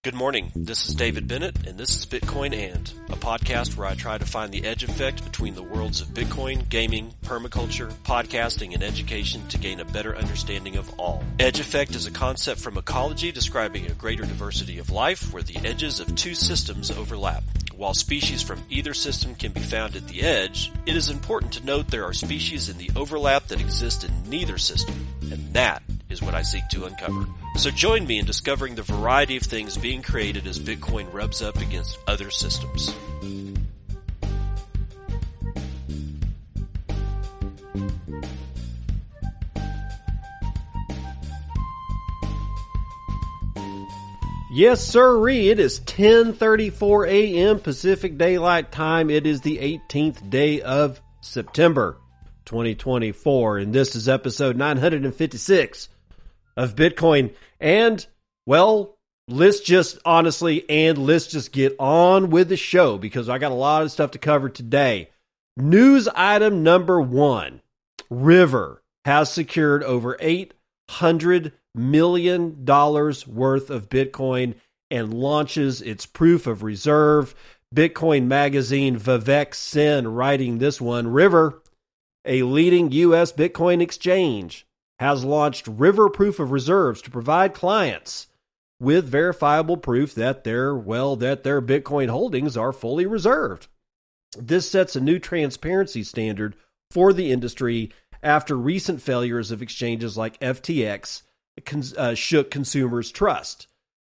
Good morning. This is David Bennett, and this is Bitcoin And, a podcast where I try to find the edge effect between the worlds of Bitcoin, gaming, permaculture, podcasting, and education to gain a better understanding of all. Edge effect is a concept from ecology describing a greater diversity of life where the edges of two systems overlap. While species from either system can be found at the edge, it is important to note there are species in the overlap that exist in neither system, and that is what I seek to uncover. So join me in discovering the variety of things being created as Bitcoin rubs up against other systems. Yes, sirree. It is 10:34 a.m. Pacific Daylight Time. It is the 18th day of September, 2024, and this is episode 956 of Bitcoin. And, well, let's just get on with the show because I got a lot of stuff to cover today. News item number one: River has secured over $800 million worth of Bitcoin and launches its proof of reserve. Bitcoin magazine Vivek Sen writing this one. River, a leading U.S. Bitcoin exchange, has launched River Proof of Reserves to provide clients with verifiable proof that their Bitcoin holdings are fully reserved. This sets a new transparency standard for the industry after recent failures of exchanges like FTX shook consumers' trust.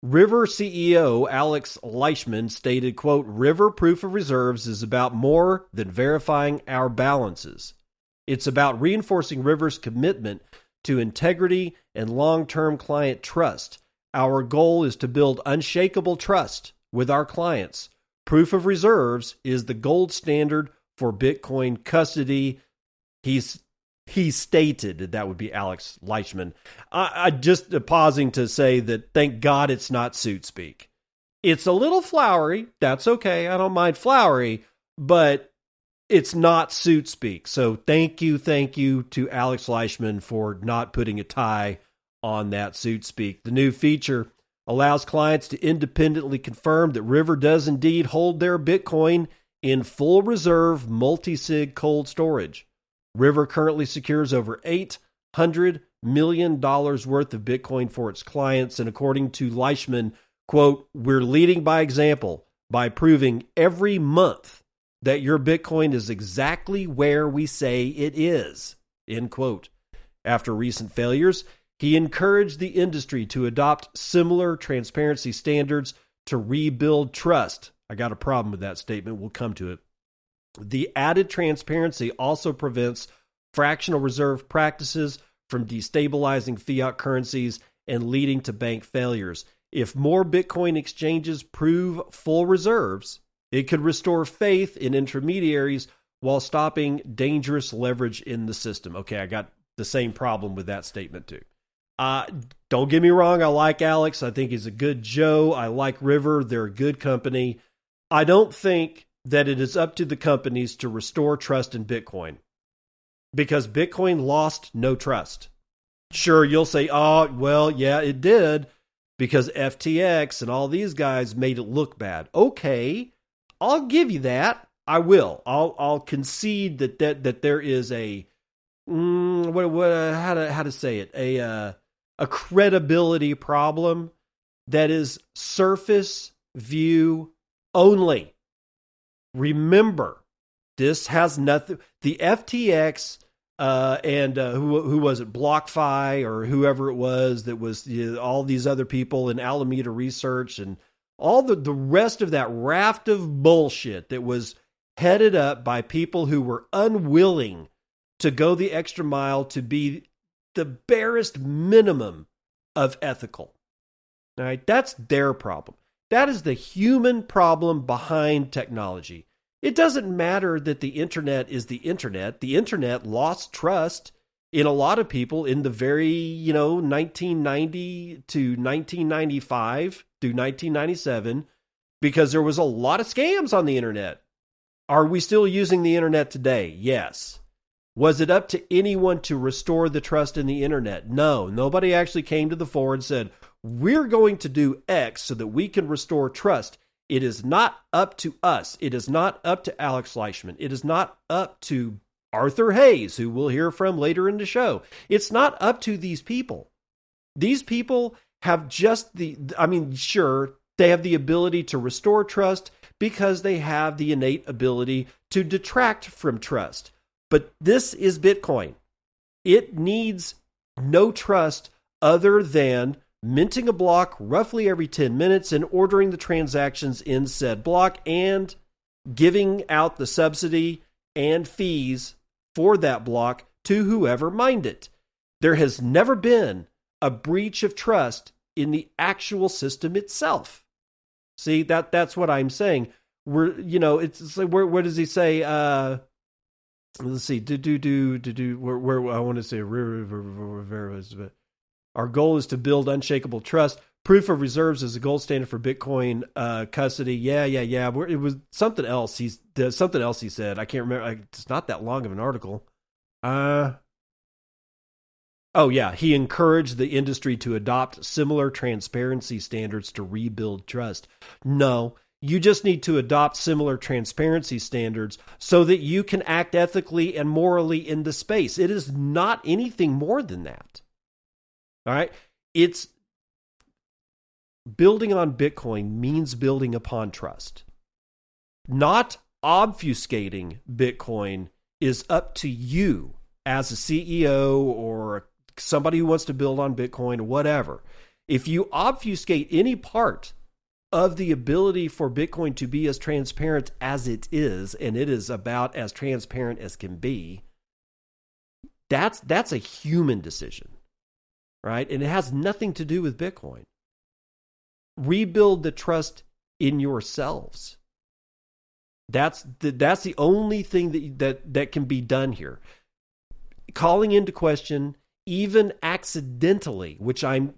River CEO Alex Leishman stated, quote, "River Proof of Reserves is about more than verifying our balances. It's about reinforcing River's commitment to integrity and long-term client trust. Our goal is to build unshakable trust with our clients. Proof of reserves is the gold standard for Bitcoin custody." He stated. That would be Alex Leishman. I just pausing to say that thank God it's not suit speak. It's a little flowery. That's okay. I don't mind flowery, but it's not suit speak. So thank you to Alex Leishman for not putting a tie on that suit speak. The new feature allows clients to independently confirm that River does indeed hold their Bitcoin in full reserve multi-sig cold storage. River currently secures over $800 million worth of Bitcoin for its clients, and according to Leishman, quote, "We're leading by example by proving every month that your Bitcoin is exactly where we say it is," end quote. After recent failures, he encouraged the industry to adopt similar transparency standards to rebuild trust. I got a problem with that statement. We'll come to it. The added transparency also prevents fractional reserve practices from destabilizing fiat currencies and leading to bank failures. If more Bitcoin exchanges prove full reserves, it could restore faith in intermediaries while stopping dangerous leverage in the system. Okay, I got the same problem with that statement too. Don't get me wrong, I like Alex. I think he's a good Joe. I like River. They're a good company. I don't think that it is up to the companies to restore trust in Bitcoin because Bitcoin lost no trust. Sure, you'll say, oh, well, yeah, it did because FTX and all these guys made it look bad. Okay, I'll give you that. I will. I'll concede that there is a how to say it, a credibility problem that is surface view only. Remember, this has nothing. The FTX and who was it, BlockFi or whoever it was that was all these other people in Alameda Research and all the rest of that raft of bullshit that was headed up by people who were unwilling to go the extra mile to be the barest minimum of ethical. All right, that's their problem. That is the human problem behind technology. It doesn't matter that the internet is the internet. The internet lost trust in a lot of people in the very, 1990 to 1995 through 1997 because there was a lot of scams on the internet. Are we still using the internet today? Yes. Was it up to anyone to restore the trust in the internet? No, nobody actually came to the fore and said, we're going to do X so that we can restore trust. It is not up to us. It is not up to Alex Fleischman. It is not up to Arthur Hayes, who we'll hear from later in the show. It's not up to these people. These people have just sure, they have the ability to restore trust because they have the innate ability to detract from trust. But this is Bitcoin. It needs no trust other than minting a block roughly every 10 minutes and ordering the transactions in said block and giving out the subsidy and fees for that block to whoever mined it. There has never been a breach of trust in the actual system itself. See, that's what I'm saying. It's like, where does he say, let's see, where I want to say, our goal is to build unshakable trust. Proof of reserves is a gold standard for Bitcoin custody. Yeah. It was something else. Something else he said. I can't remember. It's not that long of an article. Oh yeah, he encouraged the industry to adopt similar transparency standards to rebuild trust. No, you just need to adopt similar transparency standards so that you can act ethically and morally in the space. It is not anything more than that. All right? It's building on Bitcoin means building upon trust. Not obfuscating Bitcoin is up to you as a CEO or somebody who wants to build on Bitcoin or whatever. If you obfuscate any part of the ability for Bitcoin to be as transparent as it is, and it is about as transparent as can be, that's a human decision, right? And it has nothing to do with Bitcoin. Rebuild the trust in yourselves. That's the only thing that can be done here. Calling into question, even accidentally, which I'm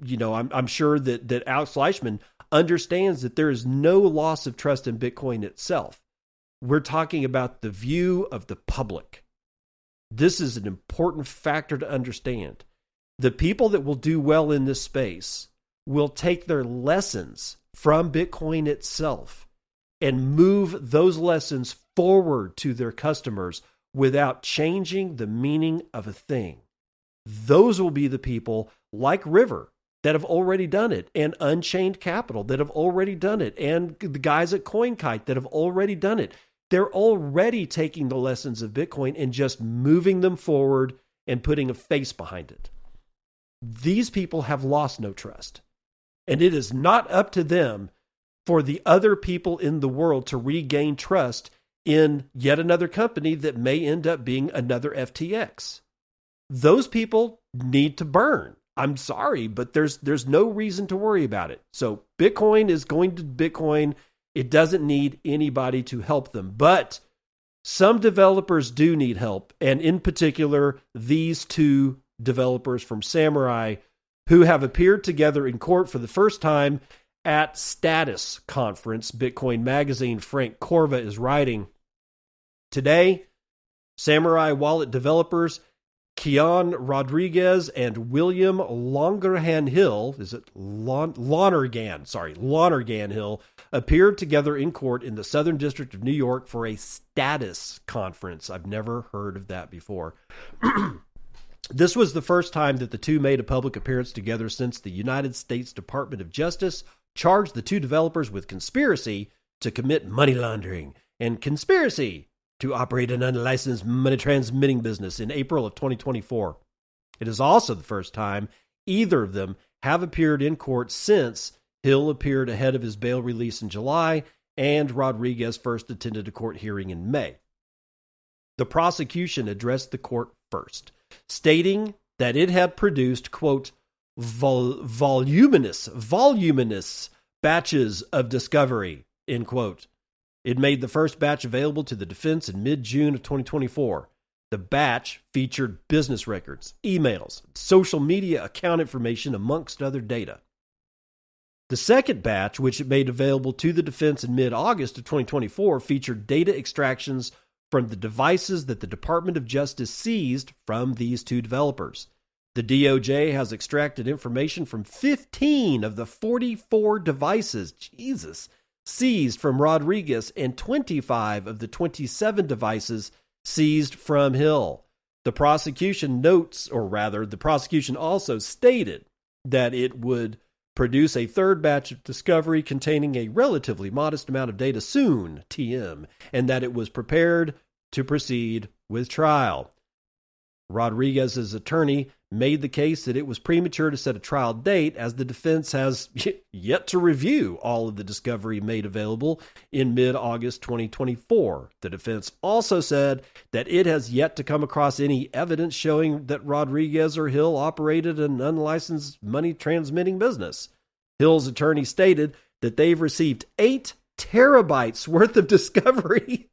sure that Alex Fleischman understands that there is no loss of trust in Bitcoin itself. We're talking about the view of the public. This is an important factor to understand. The people that will do well in this space will take their lessons from Bitcoin itself and move those lessons forward to their customers without changing the meaning of a thing. Those will be the people like River that have already done it, and Unchained Capital that have already done it, and the guys at CoinKite that have already done it. They're already taking the lessons of Bitcoin and just moving them forward and putting a face behind it. These people have lost no trust. And it is not up to them for the other people in the world to regain trust in yet another company that may end up being another FTX. Those people need to burn. I'm sorry, but there's no reason to worry about it. So Bitcoin is going to Bitcoin. It doesn't need anybody to help them. But some developers do need help. And in particular, these two developers from Samurai who have appeared together in court for the first time at Status Conference. Bitcoin Magazine, Frank Corva is writing. Today, Samurai wallet developers Kian Rodriguez and William Lonergan Hill, Lonergan Hill, appeared together in court in the Southern District of New York for a Status Conference. I've never heard of that before. This was the first time that the two made a public appearance together since the United States Department of Justice charged the two developers with conspiracy to commit money laundering and conspiracy to operate an unlicensed money transmitting business in April of 2024. It is also the first time either of them have appeared in court since Hill appeared ahead of his bail release in July and Rodriguez first attended a court hearing in May. The prosecution addressed the court first, stating that it had produced, quote, voluminous batches of discovery, end quote. It made the first batch available to the defense in mid-June of 2024. The batch featured business records, emails, social media account information, amongst other data. The second batch, which it made available to the defense in mid-August of 2024, featured data extractions from the devices that the Department of Justice seized from these two developers. The DOJ has extracted information from 15 of the 44 devices, seized from Rodriguez and 25 of the 27 devices seized from Hill. The prosecution notes, or rather, the prosecution also stated that it would produce a third batch of discovery containing a relatively modest amount of data soon, TM, and that it was prepared to proceed with trial. Rodriguez's attorney made the case that it was premature to set a trial date as the defense has yet to review all of the discovery made available in mid-August 2024. The defense also said that it has yet to come across any evidence showing that Rodriguez or Hill operated an unlicensed money transmitting business. Hill's attorney stated that they've received 8 terabytes worth of discovery.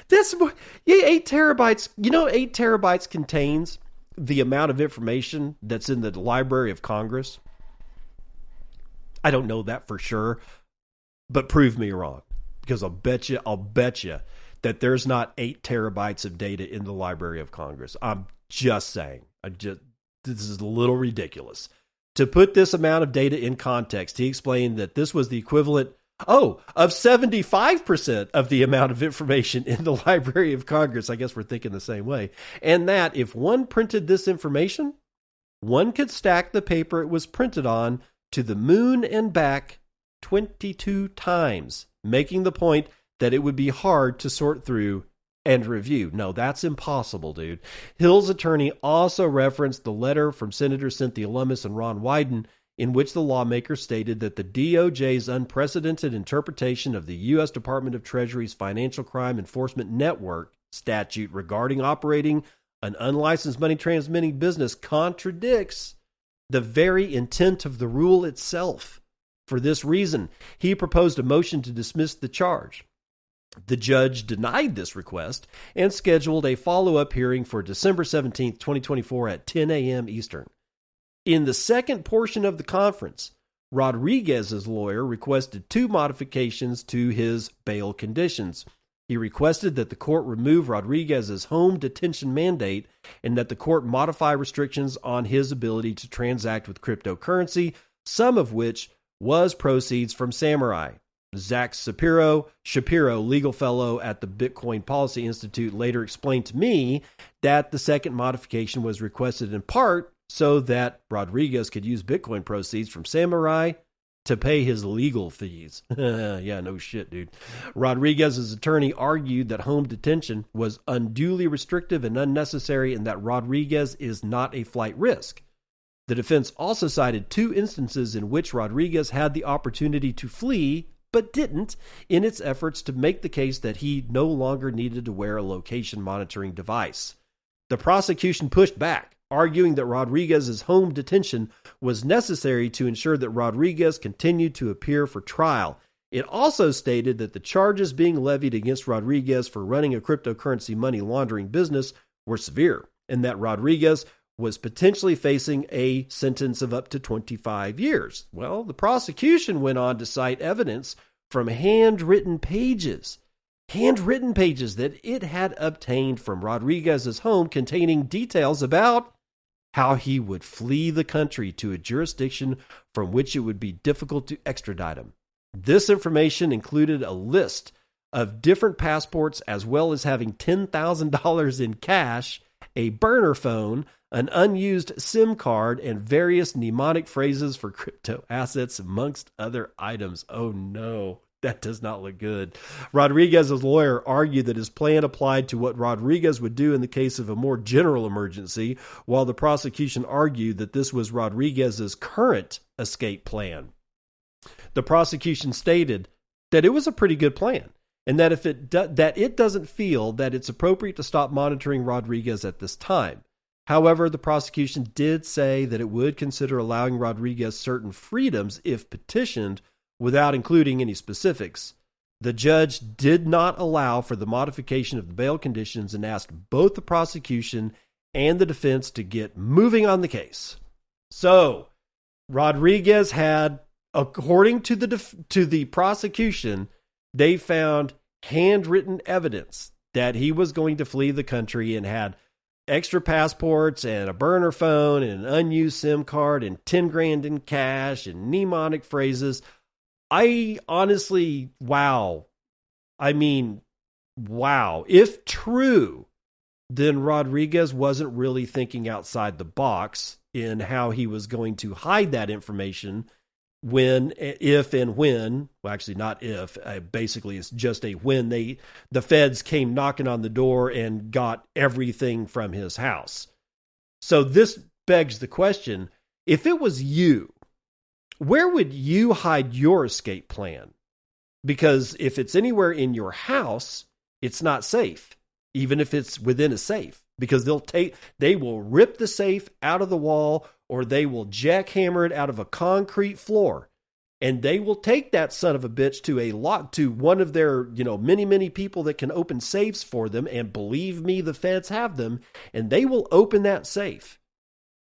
That's more, 8 terabytes. 8 terabytes contains the amount of information that's in the Library of Congress. I don't know that for sure, but prove me wrong, because I'll bet you that there's not 8 terabytes of data in the Library of Congress. I'm just saying. This is a little ridiculous. To put this amount of data in context, he explained that this was the equivalent of 75% of the amount of information in the Library of Congress. I guess we're thinking the same way. And that if one printed this information, one could stack the paper it was printed on to the moon and back 22 times, making the point that it would be hard to sort through and review. No, that's impossible, dude. Hill's attorney also referenced the letter from Senator Cynthia Lummis and Ron Wyden, in which the lawmaker stated that the DOJ's unprecedented interpretation of the U.S. Department of Treasury's Financial Crime Enforcement Network statute regarding operating an unlicensed money transmitting business contradicts the very intent of the rule itself. For this reason, he proposed a motion to dismiss the charge. The judge denied this request and scheduled a follow-up hearing for December 17, 2024 at 10 a.m. Eastern. In the second portion of the conference, Rodriguez's lawyer requested 2 modifications to his bail conditions. He requested that the court remove Rodriguez's home detention mandate and that the court modify restrictions on his ability to transact with cryptocurrency, some of which was proceeds from Samurai. Zach Shapiro, legal fellow at the Bitcoin Policy Institute, later explained to me that the second modification was requested in part so that Rodriguez could use Bitcoin proceeds from Samurai to pay his legal fees. Yeah, no shit, dude. Rodriguez's attorney argued that home detention was unduly restrictive and unnecessary and that Rodriguez is not a flight risk. The defense also cited 2 instances in which Rodriguez had the opportunity to flee but didn't in its efforts to make the case that he no longer needed to wear a location monitoring device. The prosecution pushed back, arguing that Rodriguez's home detention was necessary to ensure that Rodriguez continued to appear for trial. It also stated that the charges being levied against Rodriguez for running a cryptocurrency money laundering business were severe, and that Rodriguez was potentially facing a sentence of up to 25 years. Well, the prosecution went on to cite evidence from handwritten pages that it had obtained from Rodriguez's home containing details about how he would flee the country to a jurisdiction from which it would be difficult to extradite him. This information included a list of different passports as well as having $10,000 in cash, a burner phone, an unused SIM card, and various mnemonic phrases for crypto assets, amongst other items. Oh no, that does not look good. Rodriguez's lawyer argued that his plan applied to what Rodriguez would do in the case of a more general emergency, while the prosecution argued that this was Rodriguez's current escape plan. The prosecution stated that it was a pretty good plan, and that if it doesn't feel that it's appropriate to stop monitoring Rodriguez at this time. However, the prosecution did say that it would consider allowing Rodriguez certain freedoms if petitioned without including any specifics. The judge did not allow for the modification of the bail conditions and asked both the prosecution and the defense to get moving on the case. So, Rodriguez had, according to the prosecution, they found handwritten evidence that he was going to flee the country and had extra passports and a burner phone and an unused SIM card and 10 grand in cash and mnemonic phrases. I honestly, wow. I mean, wow. If true, then Rodriguez wasn't really thinking outside the box in how he was going to hide that information when, if and when, well, actually not if, basically it's just a when the feds came knocking on the door and got everything from his house. So this begs the question, if it was you, where would you hide your escape plan? Because if it's anywhere in your house, it's not safe, even if it's within a safe, because they will rip the safe out of the wall, or they will jackhammer it out of a concrete floor, and they will take that son of a bitch to one of their, many people that can open safes for them. And believe me, the feds have them, and they will open that safe.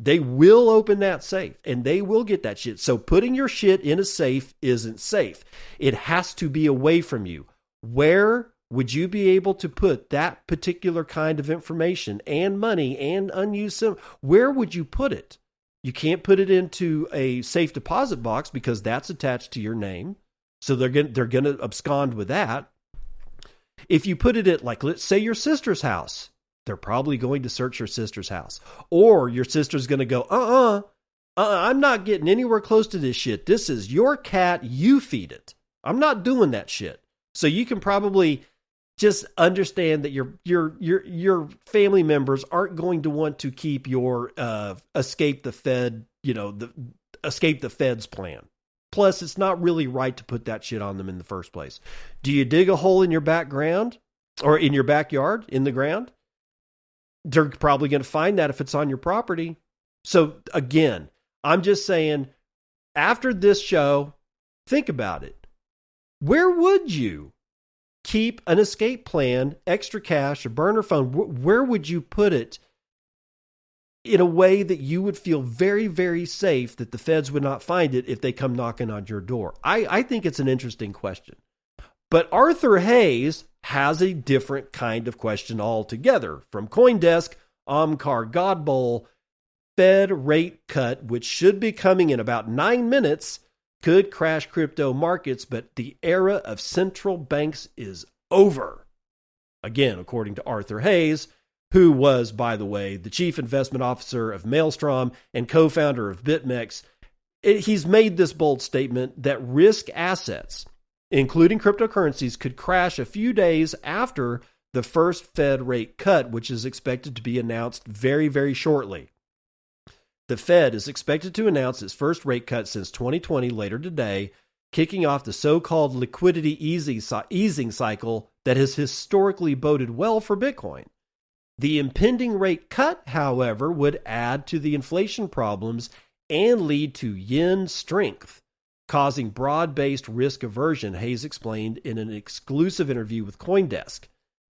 They will open that safe and they will get that shit. So putting your shit in a safe isn't safe. It has to be away from you. Where would you be able to put that particular kind of information and money and unused SIM? Where would you put it? You can't put it into a safe deposit box because that's attached to your name. So they're going to abscond with that. If you put it at, like, let's say your sister's house, they're probably going to search your sister's house. Or your sister's going to go, I'm not getting anywhere close to this shit. This is your cat. You feed it. I'm not doing that shit. So you can probably just understand that your family members aren't going to want to keep your escape the feds plan. Plus, it's not really right to put that shit on them in the first place. Do you dig a hole in your background or in your backyard in the ground? They're probably going to find that if it's on your property. So again, I'm just saying, after this show, think about it. Where would you keep an escape plan, extra cash, a burner phone? Where would you put it in a way that you would feel very, very safe that the feds would not find it if they come knocking on your door? I think it's an interesting question. But Arthur Hayes has a different kind of question altogether. From CoinDesk, Omkar Godboll, Fed rate cut, which should be coming in about 9 minutes, could crash crypto markets, but the era of central banks is over. Again, according to Arthur Hayes, who was, by the way, the chief investment officer of Maelstrom and co-founder of BitMEX. He's made this bold statement that risk assets, including cryptocurrencies, could crash a few days after the first Fed rate cut, which is expected to be announced very, very shortly. The Fed is expected to announce its first rate cut since 2020 later today, kicking off the so-called liquidity easing cycle that has historically boded well for Bitcoin. The impending rate cut, however, would add to the inflation problems and lead to yen strength, causing broad-based risk aversion, Hayes explained in an exclusive interview with CoinDesk.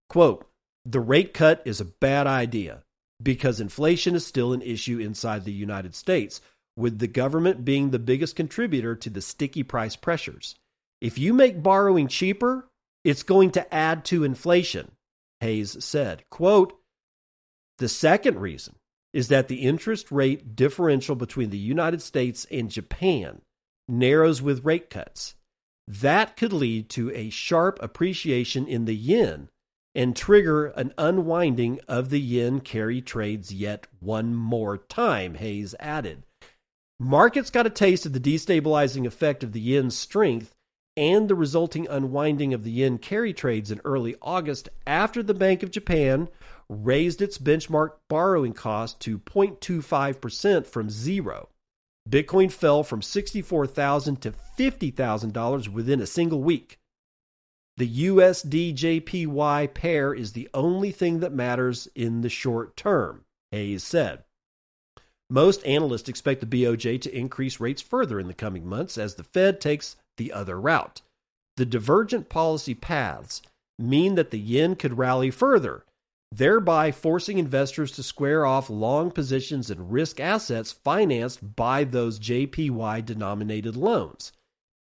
Quote, "The rate cut is a bad idea because inflation is still an issue inside the United States, with the government being the biggest contributor to the sticky price pressures. If you make borrowing cheaper, it's going to add to inflation," Hayes said. Quote, "The second reason is that the interest rate differential between the United States and Japan narrows with rate cuts. That could lead to a sharp appreciation in the yen and trigger an unwinding of the yen carry trades yet one more time," Hayes added. Markets got a taste of the destabilizing effect of the yen's strength and the resulting unwinding of the yen carry trades in early August after the Bank of Japan raised its benchmark borrowing cost to 0.25% from zero. Bitcoin fell from $64,000 to $50,000 within a single week. The USD JPY pair is the only thing that matters in the short term, Hayes said. Most analysts expect the BOJ to increase rates further in the coming months as the Fed takes the other route. The divergent policy paths mean that the yen could rally further, thereby forcing investors to square off long positions in risk assets financed by those JPY-denominated loans.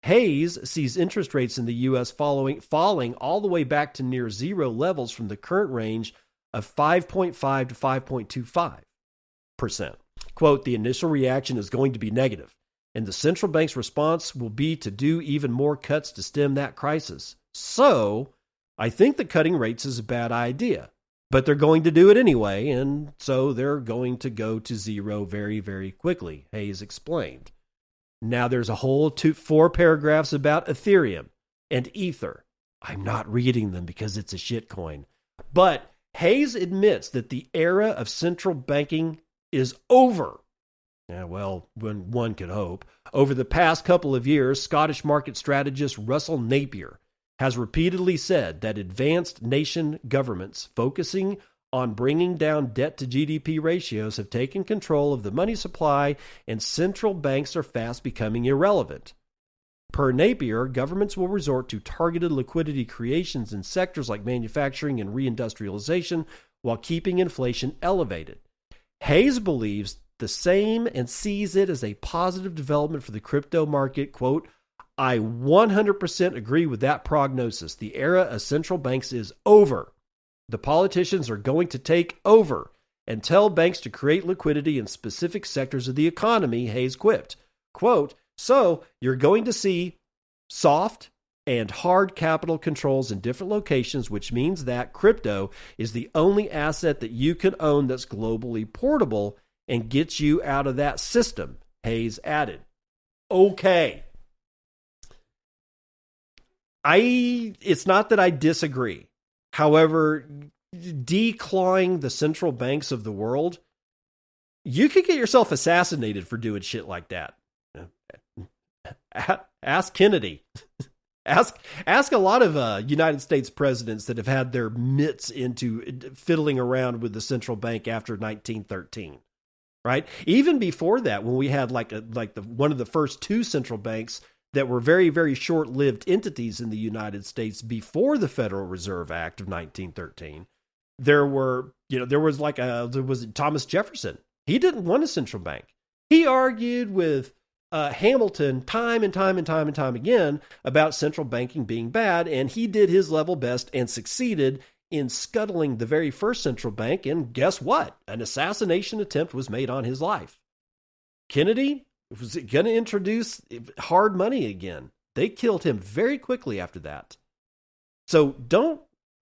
Hayes sees interest rates in the U.S. falling all the way back to near zero levels from the current range of 5.5 to 5.25%. Quote, the initial reaction is going to be negative, and the central bank's response will be to do even more cuts to stem that crisis. So, I think that cutting rates is a bad idea, but they're going to do it anyway, and so they're going to go to zero very, very quickly, Hayes explained. Now there's a whole 4 paragraphs about Ethereum and Ether. I'm not reading them because it's a shitcoin. But Hayes admits that the era of central banking is over. Yeah, well, when one could hope. Over the past couple of years, Scottish market strategist Russell Napier has repeatedly said that advanced nation governments focusing on bringing down debt to GDP ratios have taken control of the money supply, and central banks are fast becoming irrelevant. Per Napier, governments will resort to targeted liquidity creations in sectors like manufacturing and reindustrialization while keeping inflation elevated. Hayes believes the same and sees it as a positive development for the crypto market. Quote, I 100% agree with that prognosis. The era of central banks is over. The politicians are going to take over and tell banks to create liquidity in specific sectors of the economy, Hayes quipped. Quote, so you're going to see soft and hard capital controls in different locations, which means that crypto is the only asset that you can own that's globally portable and gets you out of that system, Hayes added. Okay. It's not that I disagree. However, declawing the central banks of the world, you could get yourself assassinated for doing shit like that. Ask Kennedy. Ask a lot of United States presidents that have had their mitts into fiddling around with the central bank after 1913. Right? Even before that, when we had one of the first 2 central banks that were very, very short-lived entities in the United States before the Federal Reserve Act of 1913, there was Thomas Jefferson. He didn't want a central bank. He argued with Hamilton time and time again about central banking being bad, and he did his level best and succeeded in scuttling the very first central bank, and guess what? An assassination attempt was made on his life. Kennedy was going to introduce hard money again. They killed him very quickly after that. So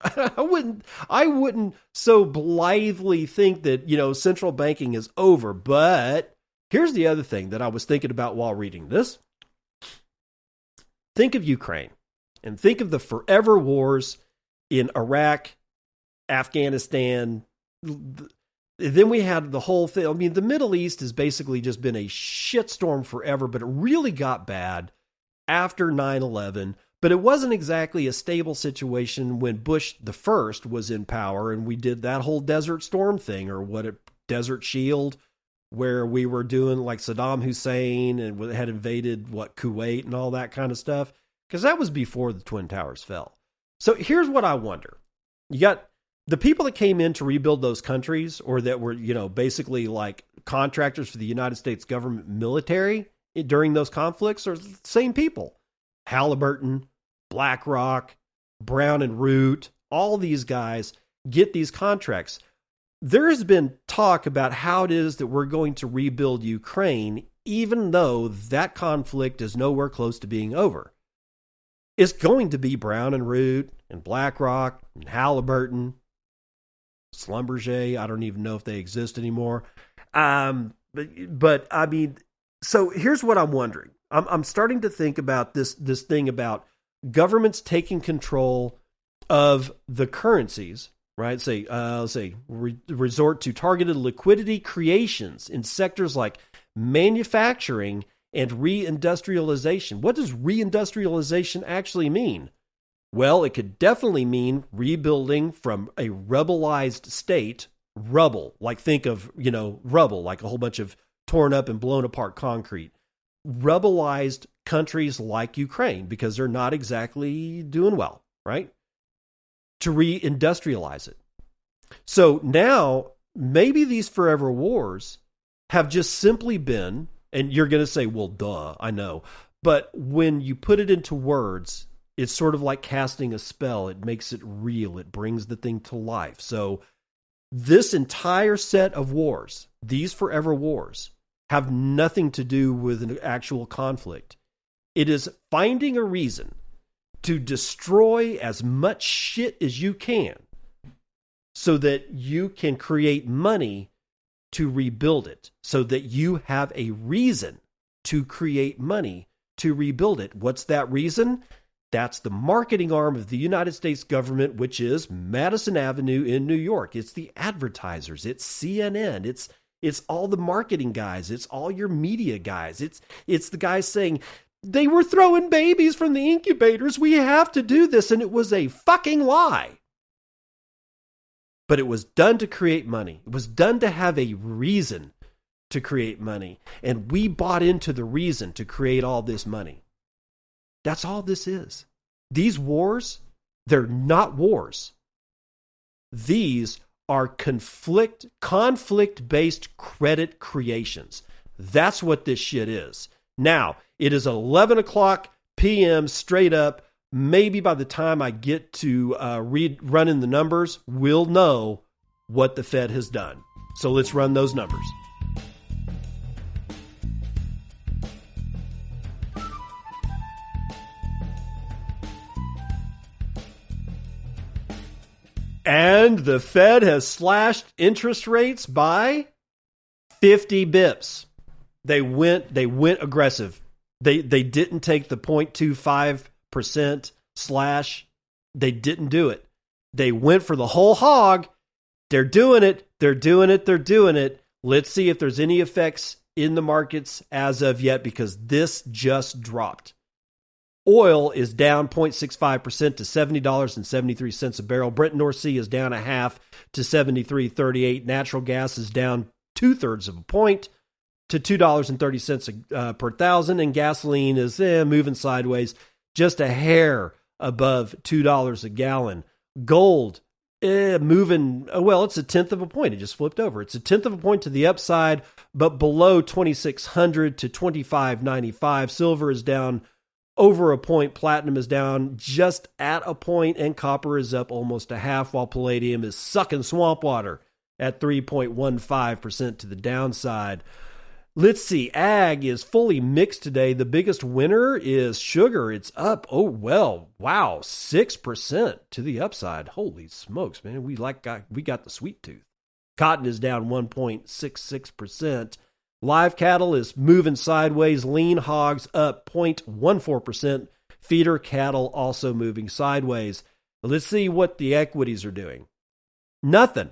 I wouldn't so blithely think that, central banking is over. But here's the other thing that I was thinking about while reading this. Think of Ukraine and think of the forever wars in Iraq, Afghanistan. Then we had the whole thing. I mean, the Middle East has basically just been a shitstorm forever, but it really got bad after 9/11. But it wasn't exactly a stable situation when Bush the first was in power, and we did that whole Desert Storm thing, or Desert Shield, where we were doing like Saddam Hussein and had invaded Kuwait and all that kind of stuff, because that was before the Twin Towers fell. So here's what I wonder. You got the people that came in to rebuild those countries, or that were, basically like contractors for the United States government military during those conflicts, are the same people. Halliburton, BlackRock, Brown and Root, all these guys get these contracts. There has been talk about how it is that we're going to rebuild Ukraine, even though that conflict is nowhere close to being over. It's going to be Brown and Root and BlackRock and Halliburton, Schlumberger. I don't even know if they exist anymore. But I mean, so here's what I'm wondering. I'm starting to think about this thing about governments taking control of the currencies, right? Resort to targeted liquidity creations in sectors like manufacturing and reindustrialization. What does reindustrialization actually mean? Well, it could definitely mean rebuilding from a rebelized state, rubble, like think of, rubble, like a whole bunch of torn up and blown apart concrete. Rebelized countries like Ukraine, because they're not exactly doing well, right? To reindustrialize it. So now, maybe these forever wars have just simply been, and you're going to say, well, duh, I know. But when you put it into words, it's sort of like casting a spell. It makes it real. It brings the thing to life. So this entire set of wars, these forever wars, have nothing to do with an actual conflict. It is finding a reason to destroy as much shit as you can so that you can create money to rebuild it, so that you have a reason to create money to rebuild it. What's that reason? That's the marketing arm of the United States government, which is Madison Avenue in New York. It's the advertisers. It's CNN. It's all the marketing guys. It's all your media guys. It's the guys saying, they were throwing babies from the incubators. We have to do this. And it was a fucking lie. But it was done to create money. It was done to have a reason to create money. And we bought into the reason to create all this money. That's all this is. These wars, they're not wars. These are conflict-based credit creations. That's what this shit is. Now, it is 11 o'clock p.m. straight up. Maybe by the time I get to running the numbers, we'll know what the Fed has done. So let's run those numbers. And the Fed has slashed interest rates by 50 bips. They went aggressive. They didn't take the 0.25% slash. They didn't do it. They went for the whole hog. They're doing it. They're doing it. They're doing it. Let's see if there's any effects in the markets as of yet, because this just dropped. Oil is down 0.65% to $70.73 a barrel. Brent North Sea is down a half to 73.38. Natural gas is down 2/3 of a point to $2.30 per thousand. And gasoline is moving sideways, just a hair above $2 a gallon. Gold moving, well, it's 1/10 of a point. It just flipped over. It's 1/10 of a point to the upside, but below 2,600 to 25.95. Silver is down over a point. Platinum is down just at a point, and copper is up almost a half, while palladium is sucking swamp water at 3.15% to the downside. Let's see. Ag is fully mixed today. The biggest winner is sugar. It's up. Oh, well, wow, 6% to the upside. Holy smokes, man. We got the sweet tooth. Cotton is down 1.66%. Live cattle is moving sideways. Lean hogs up 0.14%. Feeder cattle also moving sideways. Let's see what the equities are doing. Nothing.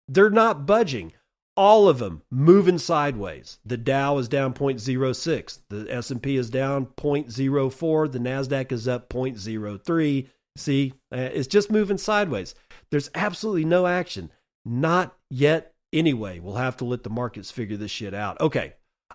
They're not budging. All of them moving sideways. The Dow is down 0.06. The S&P is down 0.04. The NASDAQ is up 0.03. See, it's just moving sideways. There's absolutely no action. Not yet. Anyway, we'll have to let the markets figure this shit out. Okay.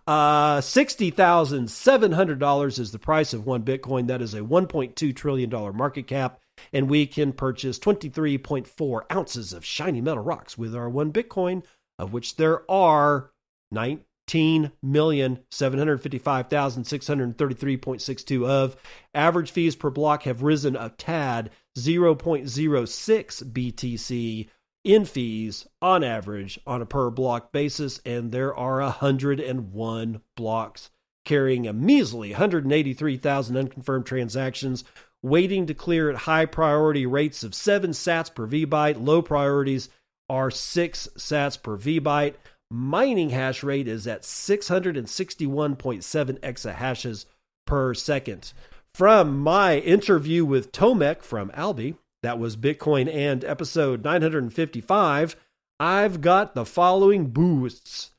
$60,700 is the price of one Bitcoin. That is a $1.2 trillion market cap. And we can purchase 23.4 ounces of shiny metal rocks with our one Bitcoin, of which there are 19,755,633.62 of. Average fees per block have risen a tad, 0.06 BTC in fees on average on a per block basis, and there are 101 blocks carrying a measly 183,000 unconfirmed transactions waiting to clear at high priority rates of 7 sats per VByte. Low priorities are 6 sats per VByte. Mining hash rate is at 661.7 exahashes per second. From my interview with Tomek from Albi, that was Bitcoin and episode 955, I've got the following boosts.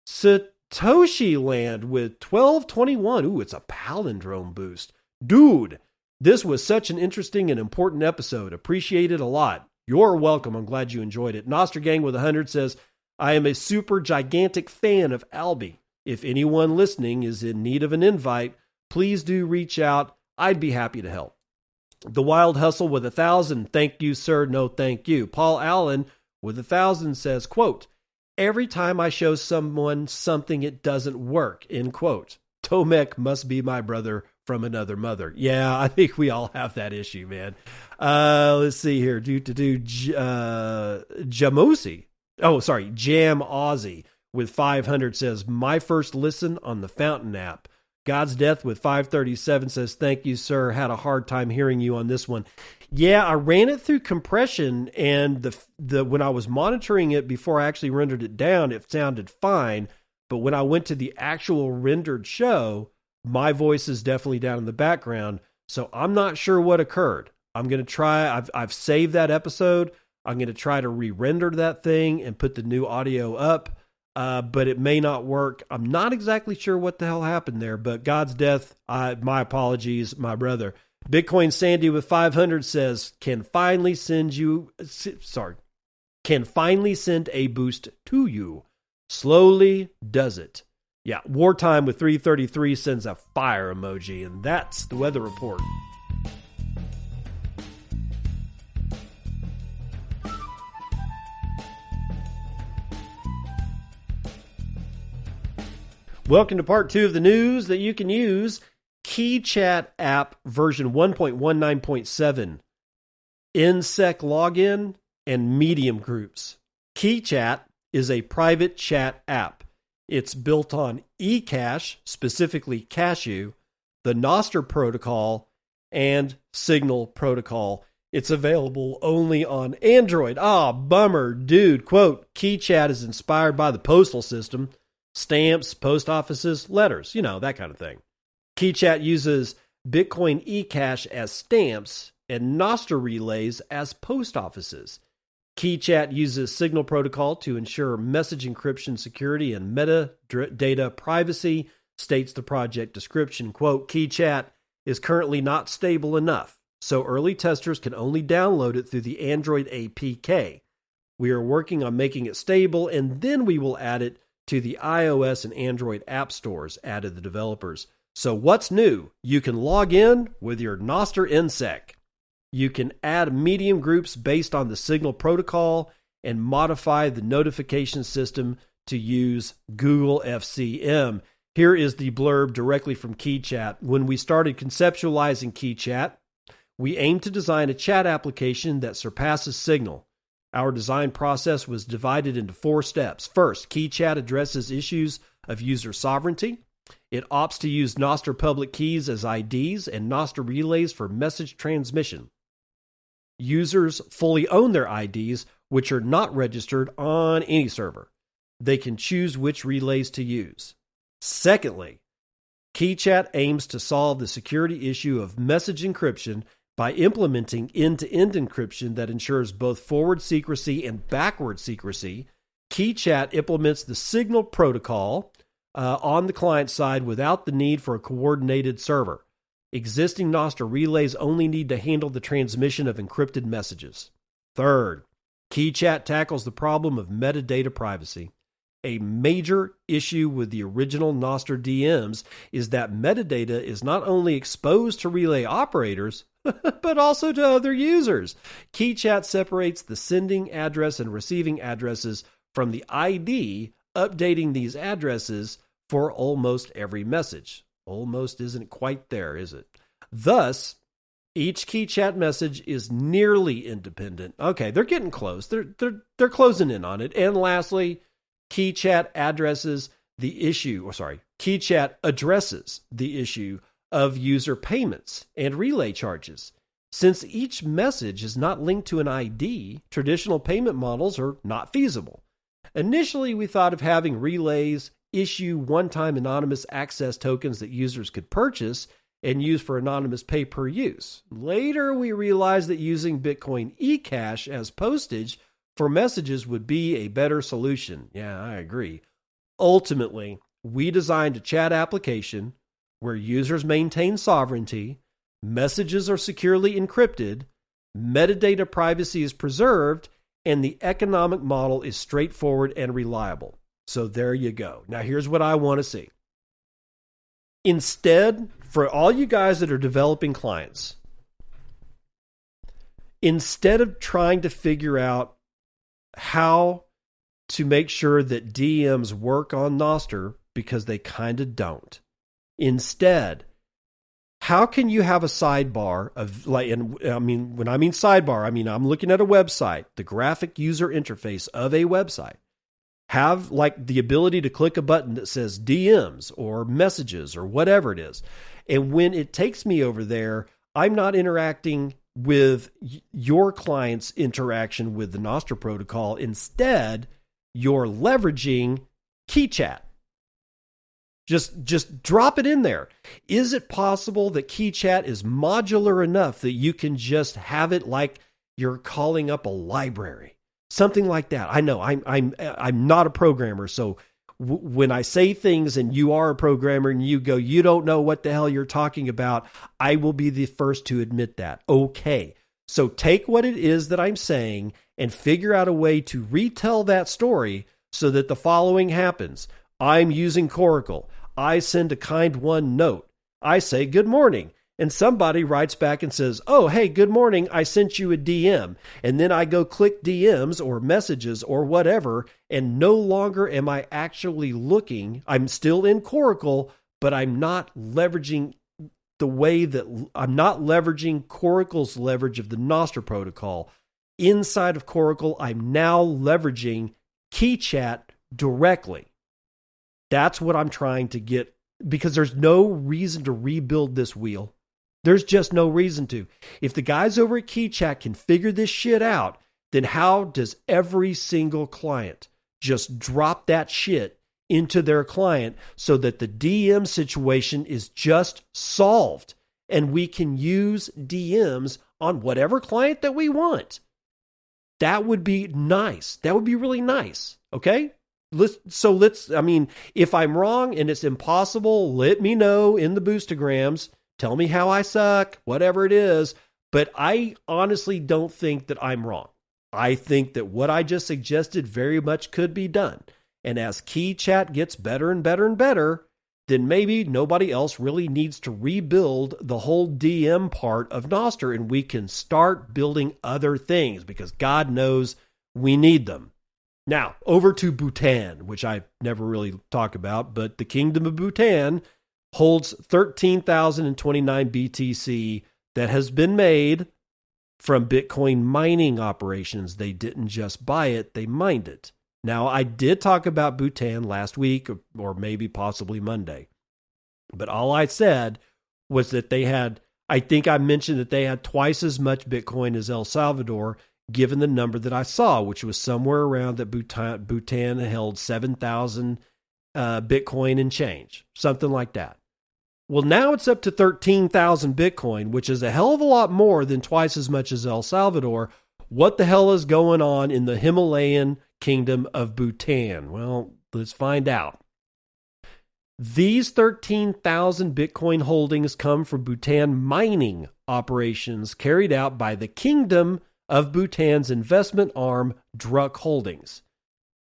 Satoshi Land with 1221. Ooh, it's a palindrome boost. Dude, this was such an interesting and important episode. Appreciate it a lot. You're welcome. I'm glad you enjoyed it. Nostr Gang with 100 says, I am a super gigantic fan of Albi. If anyone listening is in need of an invite, please do reach out. I'd be happy to help. The Wild Hustle with 1,000. Thank you, sir. No, thank you. Paul Allen with 1,000 says, quote, every time I show someone something, it doesn't work, end quote. Tomek must be my brother from another mother. Yeah, I think we all have that issue, man. Let's see here. Jamosi. Oh, sorry. Jam Aussie with 500 says, my first listen on the Fountain app. God's Death with 537 says, thank you, sir. Had a hard time hearing you on this one. Yeah, I ran it through compression, and the when I was monitoring it before I actually rendered it down, it sounded fine. But when I went to the actual rendered show, my voice is definitely down in the background. So I'm not sure what occurred. I'm going to try. I've saved that episode. I'm going to try to re-render that thing and put the new audio up. But it may not work. I'm not exactly sure what the hell happened there, but God's Death, my apologies, my brother. Bitcoin Sandy with 500 says, can finally send a boost to you. Slowly does it. Yeah, Wartime with 333 sends a fire emoji, and that's the weather report. Welcome to part 2 of the news that you can use. Keychat app version 1.19.7. InSec login and medium groups. Keychat is a private chat app. It's built on eCash, specifically Cashew, the nostr protocol, and Signal protocol. It's available only on Android. Bummer, dude. Quote, Keychat is inspired by the postal system. Stamps, post offices, letters, that kind of thing. Keychat uses Bitcoin eCash as stamps and nostr relays as post offices. Keychat uses Signal protocol to ensure message encryption security and metadata privacy, states the project description. Quote, Keychat is currently not stable enough, so early testers can only download it through the Android APK. We are working on making it stable, and then we will add it to the iOS and Android app stores, added the developers. So what's new? You can log in with your nostr InSec. You can add medium groups based on the Signal protocol and modify the notification system to use Google FCM. Here is the blurb directly from Keychat. When we started conceptualizing Keychat, we aimed to design a chat application that surpasses Signal. Our design process was divided into 4 steps. First, Keychat addresses issues of user sovereignty. It opts to use nostr public keys as IDs and nostr relays for message transmission. Users fully own their IDs, which are not registered on any server. They can choose which relays to use. Secondly, Keychat aims to solve the security issue of message encryption by implementing end-to-end encryption that ensures both forward secrecy and backward secrecy. Keychat implements the Signal protocol on the client side without the need for a coordinated server. Existing nostr relays only need to handle the transmission of encrypted messages. Third, Keychat tackles the problem of metadata privacy. A major issue with the original nostr DMs is that metadata is not only exposed to relay operators, but also to other users. Keychat separates the sending address and receiving addresses from the ID, updating these addresses for almost every message. Almost isn't quite there, is it? Thus, each Keychat message is nearly independent. Okay, they're getting close. They're closing in on it. And lastly, Keychat addresses the issue of user payments and relay charges. Since each message is not linked to an ID, traditional payment models are not feasible. Initially, we thought of having relays issue one-time anonymous access tokens that users could purchase and use for anonymous pay-per-use. Later, we realized that using Bitcoin eCash as postage for messages would be a better solution. Yeah, I agree. Ultimately, we designed a chat application where users maintain sovereignty, messages are securely encrypted, metadata privacy is preserved, and the economic model is straightforward and reliable. So there you go. Now here's what I want to see. Instead, for all you guys that are developing clients, instead of trying to figure out how to make sure that DMs work on nostr, because they kind of don't, Instead, how can you have a sidebar of like, and I mean, when I mean sidebar, I mean, I'm looking at a website, the graphic user interface of a website, have like the ability to click a button that says DMs or messages or whatever it is. And when it takes me over there, I'm not interacting with your client's interaction with the nostr protocol. Instead, you're leveraging Keychat. Just drop it in there. Is it possible that Keychat is modular enough that you can just have it like you're calling up a library? Something like that. I know I'm not a programmer, so when I say things and you are a programmer and you go, you don't know what the hell you're talking about, I will be the first to admit that. Okay. So take what it is that I'm saying and figure out a way to retell that story so that the following happens. I'm using Coracle. I send a kind one note. I say, good morning. And somebody writes back and says, oh, hey, good morning. I sent you a DM. And then I go click DMs or messages or whatever. And no longer am I actually looking. I'm still in Coracle, but I'm not leveraging the way that I'm not leveraging Coracle's leverage of the nostr protocol. Inside of Coracle, I'm now leveraging Keychat directly. That's what I'm trying to get, because there's no reason to rebuild this wheel. There's just no reason to. If the guys over at Keychat can figure this shit out, then how does every single client just drop that shit into their client so that the DM situation is just solved and we can use DMs on whatever client that we want? That would be nice. That would be really nice. Okay? I mean, if I'm wrong and it's impossible, let me know in the boostograms. Tell me how I suck, whatever it is. But I honestly don't think that I'm wrong. I think that what I just suggested very much could be done. And as Keychat gets better and better and better, then maybe nobody else really needs to rebuild the whole DM part of nostr, and we can start building other things because God knows we need them. Now, over to Bhutan, which I never really talk about, but the Kingdom of Bhutan holds 13,029 BTC that has been made from Bitcoin mining operations. They didn't just buy it, they mined it. Now, I did talk about Bhutan last week, or maybe possibly Monday, but all I said was that they had, I think I mentioned that they had twice as much Bitcoin as El Salvador, given the number that I saw, which was somewhere around that Bhutan held 7,000 Bitcoin and change, something like that. Well, now it's up to 13,000 Bitcoin, which is a hell of a lot more than twice as much as El Salvador. What the hell is going on in the Himalayan Kingdom of Bhutan? Well, let's find out. These 13,000 Bitcoin holdings come from Bhutan mining operations carried out by the Kingdom of Bhutan's investment arm, Druk Holdings.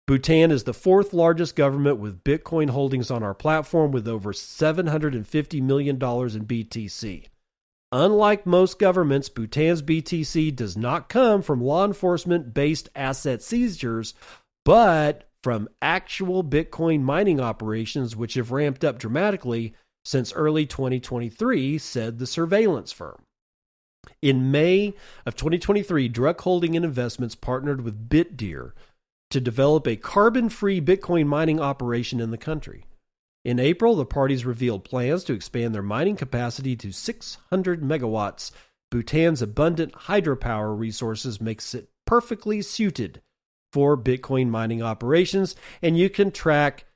Bhutan is the fourth largest government with Bitcoin holdings on our platform, with over $750 million in BTC. Unlike most governments, Bhutan's BTC does not come from law enforcement-based asset seizures, but from actual Bitcoin mining operations, which have ramped up dramatically since early 2023, said the surveillance firm. In May of 2023, Druk Holding and Investments partnered with BitDeer to develop a carbon-free Bitcoin mining operation in the country. In April, the parties revealed plans to expand their mining capacity to 600 megawatts. Bhutan's abundant hydropower resources makes it perfectly suited for Bitcoin mining operations, and you can track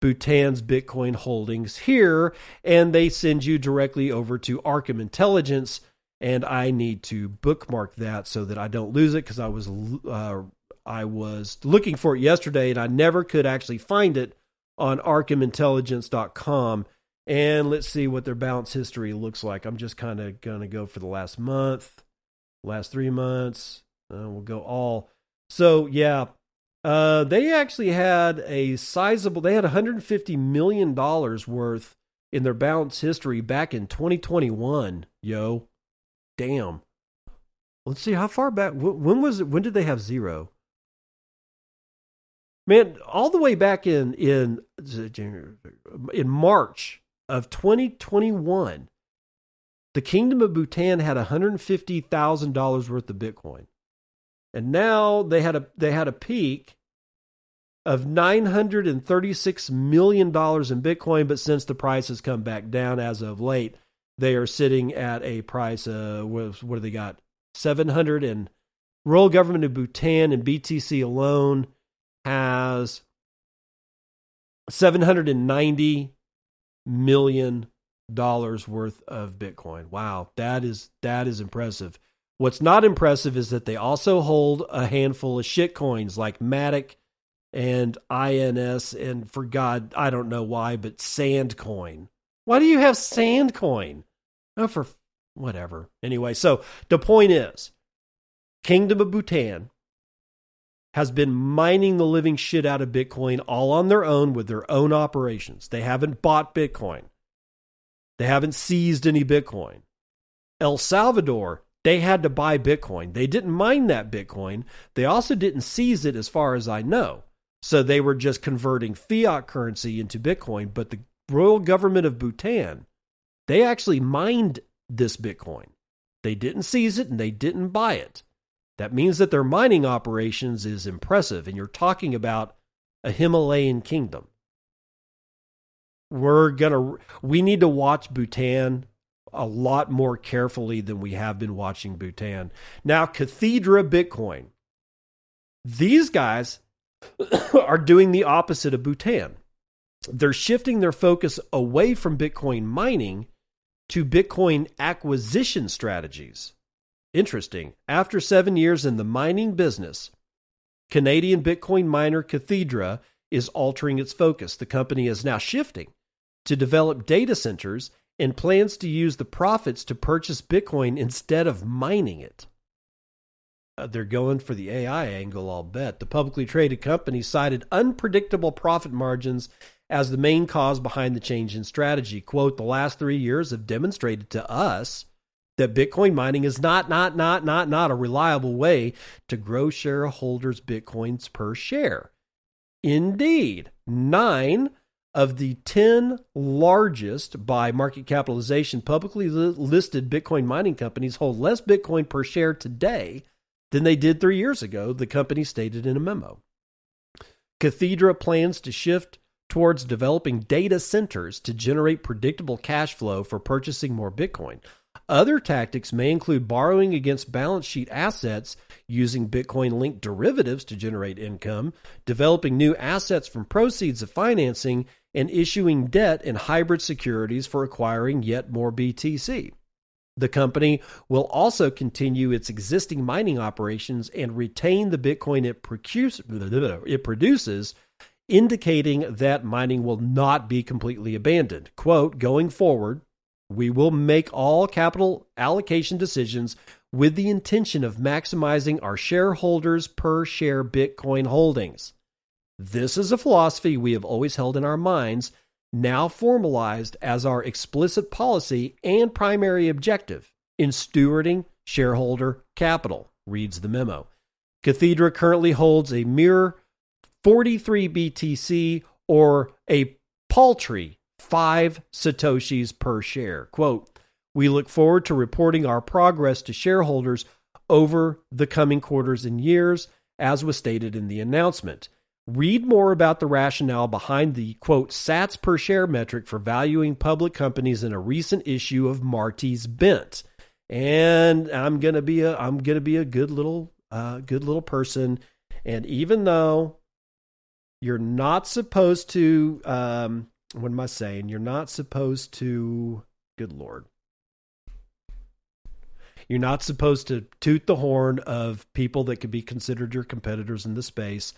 Bhutan's Bitcoin holdings here, and they send you directly over to Arkham Intelligence, and I need to bookmark that so that I don't lose it, because I was looking for it yesterday, and I never could actually find it on arkhamintelligence.com. And let's see what their balance history looks like. I'm just kind of going to go for the last month, last 3 months. We'll go all. So, yeah, they actually had a sizable, they had $150 million worth in their balance history back in 2021. Yo, damn. Let's see how far back, when was it? When did they have zero? Man, all the way back in March of 2021, the Kingdom of Bhutan had $150,000 worth of Bitcoin. And now they had a peak of $936 million in Bitcoin, but since the price has come back down as of late, they are sitting at a price of, what do they got? 700, and Royal Government of Bhutan and BTC alone has $790 million worth of Bitcoin. Wow, that is impressive. What's not impressive is that they also hold a handful of shit coins like Matic and INS, and for God, I don't know why, but Sandcoin. Why do you have Sandcoin? Oh, for whatever. Anyway, so the point is, Kingdom of Bhutan has been mining the living shit out of Bitcoin all on their own with their own operations. They haven't bought Bitcoin. They haven't seized any Bitcoin. El Salvador, they had to buy Bitcoin. They didn't mine that Bitcoin. They also didn't seize it as far as I know. So they were just converting fiat currency into Bitcoin. But the Royal Government of Bhutan, they actually mined this Bitcoin. They didn't seize it and they didn't buy it. That means that their mining operations is impressive. And you're talking about a Himalayan kingdom. We need to watch Bhutan a lot more carefully than we have been watching Bhutan. Now, Cathedra Bitcoin. These guys are doing the opposite of Bhutan. They're shifting their focus away from Bitcoin mining to Bitcoin acquisition strategies. Interesting. After 7 years in the mining business, Canadian Bitcoin miner Cathedra is altering its focus. The company is now shifting to develop data centers and plans to use the profits to purchase Bitcoin instead of mining it. They're going for the AI angle, I'll bet. The publicly traded company cited unpredictable profit margins as the main cause behind the change in strategy. Quote, the last 3 years have demonstrated to us that Bitcoin mining is not a reliable way to grow shareholders' Bitcoins per share. Indeed, 9 of the 10 largest by market capitalization publicly listed Bitcoin mining companies hold less Bitcoin per share today than they did 3 years ago, the company stated in a memo. Cathedra plans to shift towards developing data centers to generate predictable cash flow for purchasing more Bitcoin. Other tactics may include borrowing against balance sheet assets, using Bitcoin-linked derivatives to generate income, developing new assets from proceeds of financing, and issuing debt and hybrid securities for acquiring yet more BTC. The company will also continue its existing mining operations and retain the Bitcoin it produces, indicating that mining will not be completely abandoned. Quote, going forward, we will make all capital allocation decisions with the intention of maximizing our shareholders' per share Bitcoin holdings. This is a philosophy we have always held in our minds, now formalized as our explicit policy and primary objective in stewarding shareholder capital, reads the memo. Cathedra currently holds a mere 43 BTC, or a paltry 5 Satoshis per share. Quote, we look forward to reporting our progress to shareholders over the coming quarters and years, as was stated in the announcement. Read more about the rationale behind the, quote, sats per share metric for valuing public companies in a recent issue of Marty's Bent. And I'm gonna be a good little person. And even though you're not supposed to, what am I saying? You're not supposed to, good Lord. You're not supposed to toot the horn of people that could be considered your competitors in the space.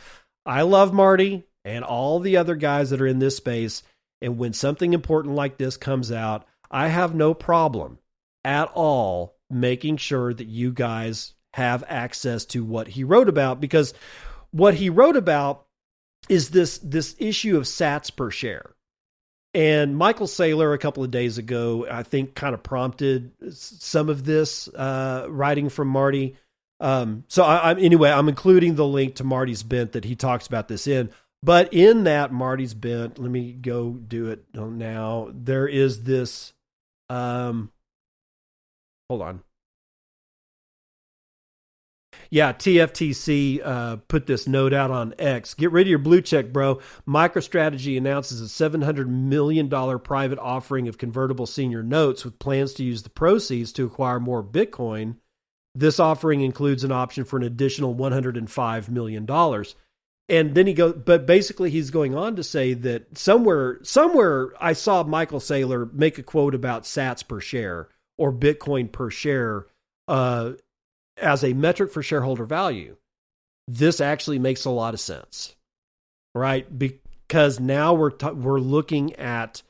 I love Marty and all the other guys that are in this space. And when something important like this comes out, I have no problem at all making sure that you guys have access to what he wrote about, because what he wrote about is this issue of sats per share. And Michael Saylor a couple of days ago, I think, kind of prompted some of this writing from Marty. So I'm including the link to Marty's Bent that he talks about this in. But in that Marty's bent, let me go do it now. There is this, hold on. Yeah, TFTC put this note out on X. Get rid of your blue check, bro. MicroStrategy announces a $700 million private offering of convertible senior notes with plans to use the proceeds to acquire more Bitcoin. This offering includes an option for an additional $105 million. And then but basically he's going on to say that somewhere I saw Michael Saylor make a quote about sats per share or Bitcoin per share, as a metric for shareholder value. This actually makes a lot of sense, right? Because now we're looking at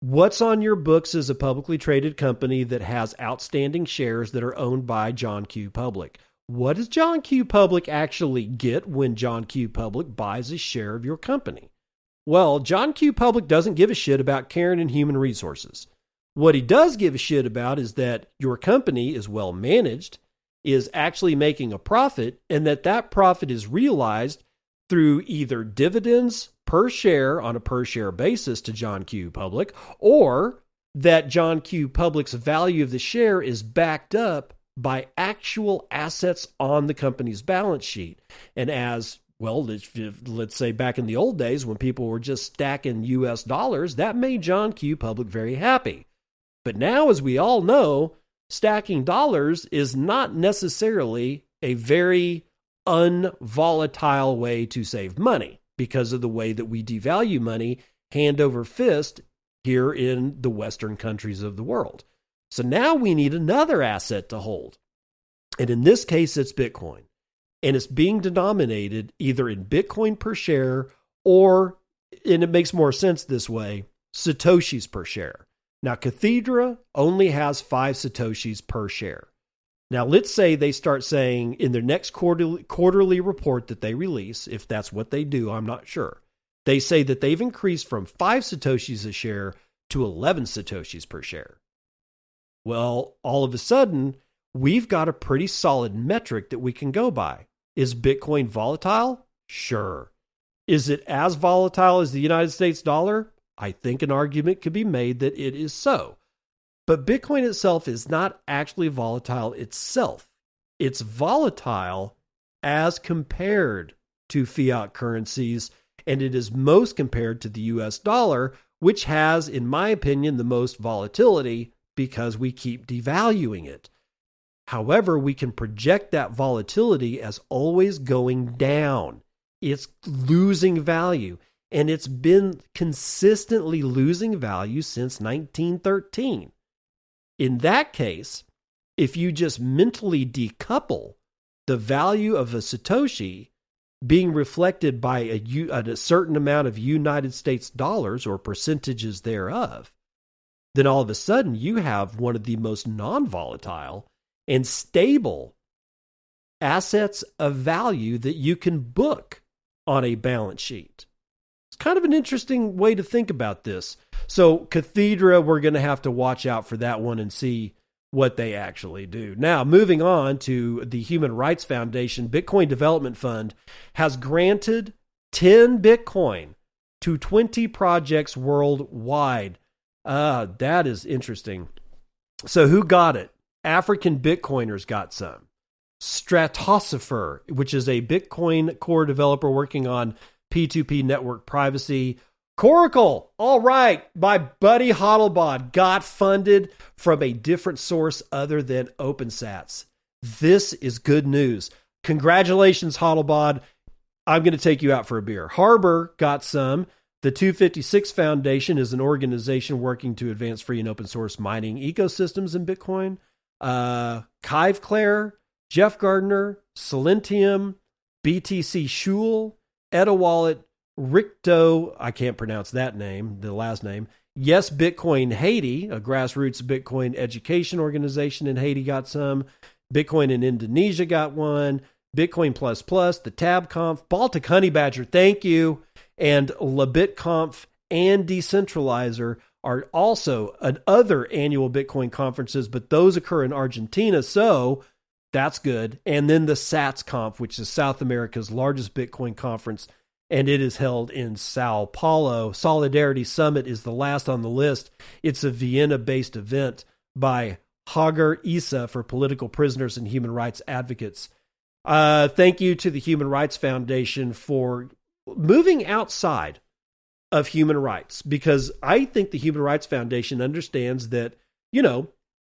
what's on your books as a publicly traded company that has outstanding shares that are owned by John Q. Public. What does John Q. Public actually get when John Q. Public buys a share of your company? Well, John Q. Public doesn't give a shit about Karen and human resources. What he does give a shit about is that your company is well managed, is actually making a profit, and that profit is realized through either dividends per share on a per share basis to John Q. Public, or that John Q. Public's value of the share is backed up by actual assets on the company's balance sheet. And as well, let's say back in the old days when people were just stacking US dollars, that made John Q. Public very happy. But now, as we all know, stacking dollars is not necessarily a very unvolatile way to save money because of the way that we devalue money hand over fist here in the Western countries of the world. So now we need another asset to hold. And in this case, it's Bitcoin. And it's being denominated either in Bitcoin per share or, and it makes more sense this way, Satoshis per share. Now, Cathedra only has 5 Satoshis per share. Now, let's say they start saying in their next quarterly report that they release, if that's what they do, I'm not sure. They say that they've increased from 5 Satoshis a share to 11 Satoshis per share. Well, all of a sudden, we've got a pretty solid metric that we can go by. Is Bitcoin volatile? Sure. Is it as volatile as the United States dollar? I think an argument could be made that it is so. But Bitcoin itself is not actually volatile itself. It's volatile as compared to fiat currencies, and it is most compared to the US dollar, which has, in my opinion, the most volatility because we keep devaluing it. However, we can project that volatility as always going down. It's losing value. And it's been consistently losing value since 1913. In that case, if you just mentally decouple the value of a Satoshi being reflected by a certain amount of United States dollars or percentages thereof, then all of a sudden you have one of the most non-volatile and stable assets of value that you can book on a balance sheet. Kind of an interesting way to think about this. So Cathedra, we're going to have to watch out for that one and see what they actually do. Now, moving on to the Human Rights Foundation, Bitcoin Development Fund has granted 10 Bitcoin to 20 projects worldwide. That is interesting. So who got it? African Bitcoiners got some. Stratosopher, which is a Bitcoin core developer working on P2P network privacy. Coracle, all right, my buddy Hodlbod got funded from a different source other than OpenSats. This is good news. Congratulations, Hodlbod. I'm going to take you out for a beer. Harbor got some. The 256 Foundation is an organization working to advance free and open source mining ecosystems in Bitcoin. Kiveclair, Jeff Gardner, Silentium, BTC Shul, Etta Wallet, Ricto, I can't pronounce that name, the last name. Yes Bitcoin Haiti, a grassroots Bitcoin education organization in Haiti, got some. Bitcoin in Indonesia got one. Bitcoin Plus Plus, the TabConf, Baltic Honey Badger, thank you. And LaBitConf and Decentralizer are also other annual Bitcoin conferences, but those occur in Argentina, so that's good. And then the SatsConf, which is South America's largest Bitcoin conference, and it is held in Sao Paulo. Solidarity Summit is the last on the list. It's a Vienna-based event by Hagar Issa for political prisoners and human rights advocates. Thank you to the Human Rights Foundation for moving outside of human rights, because I think the Human Rights Foundation understands that,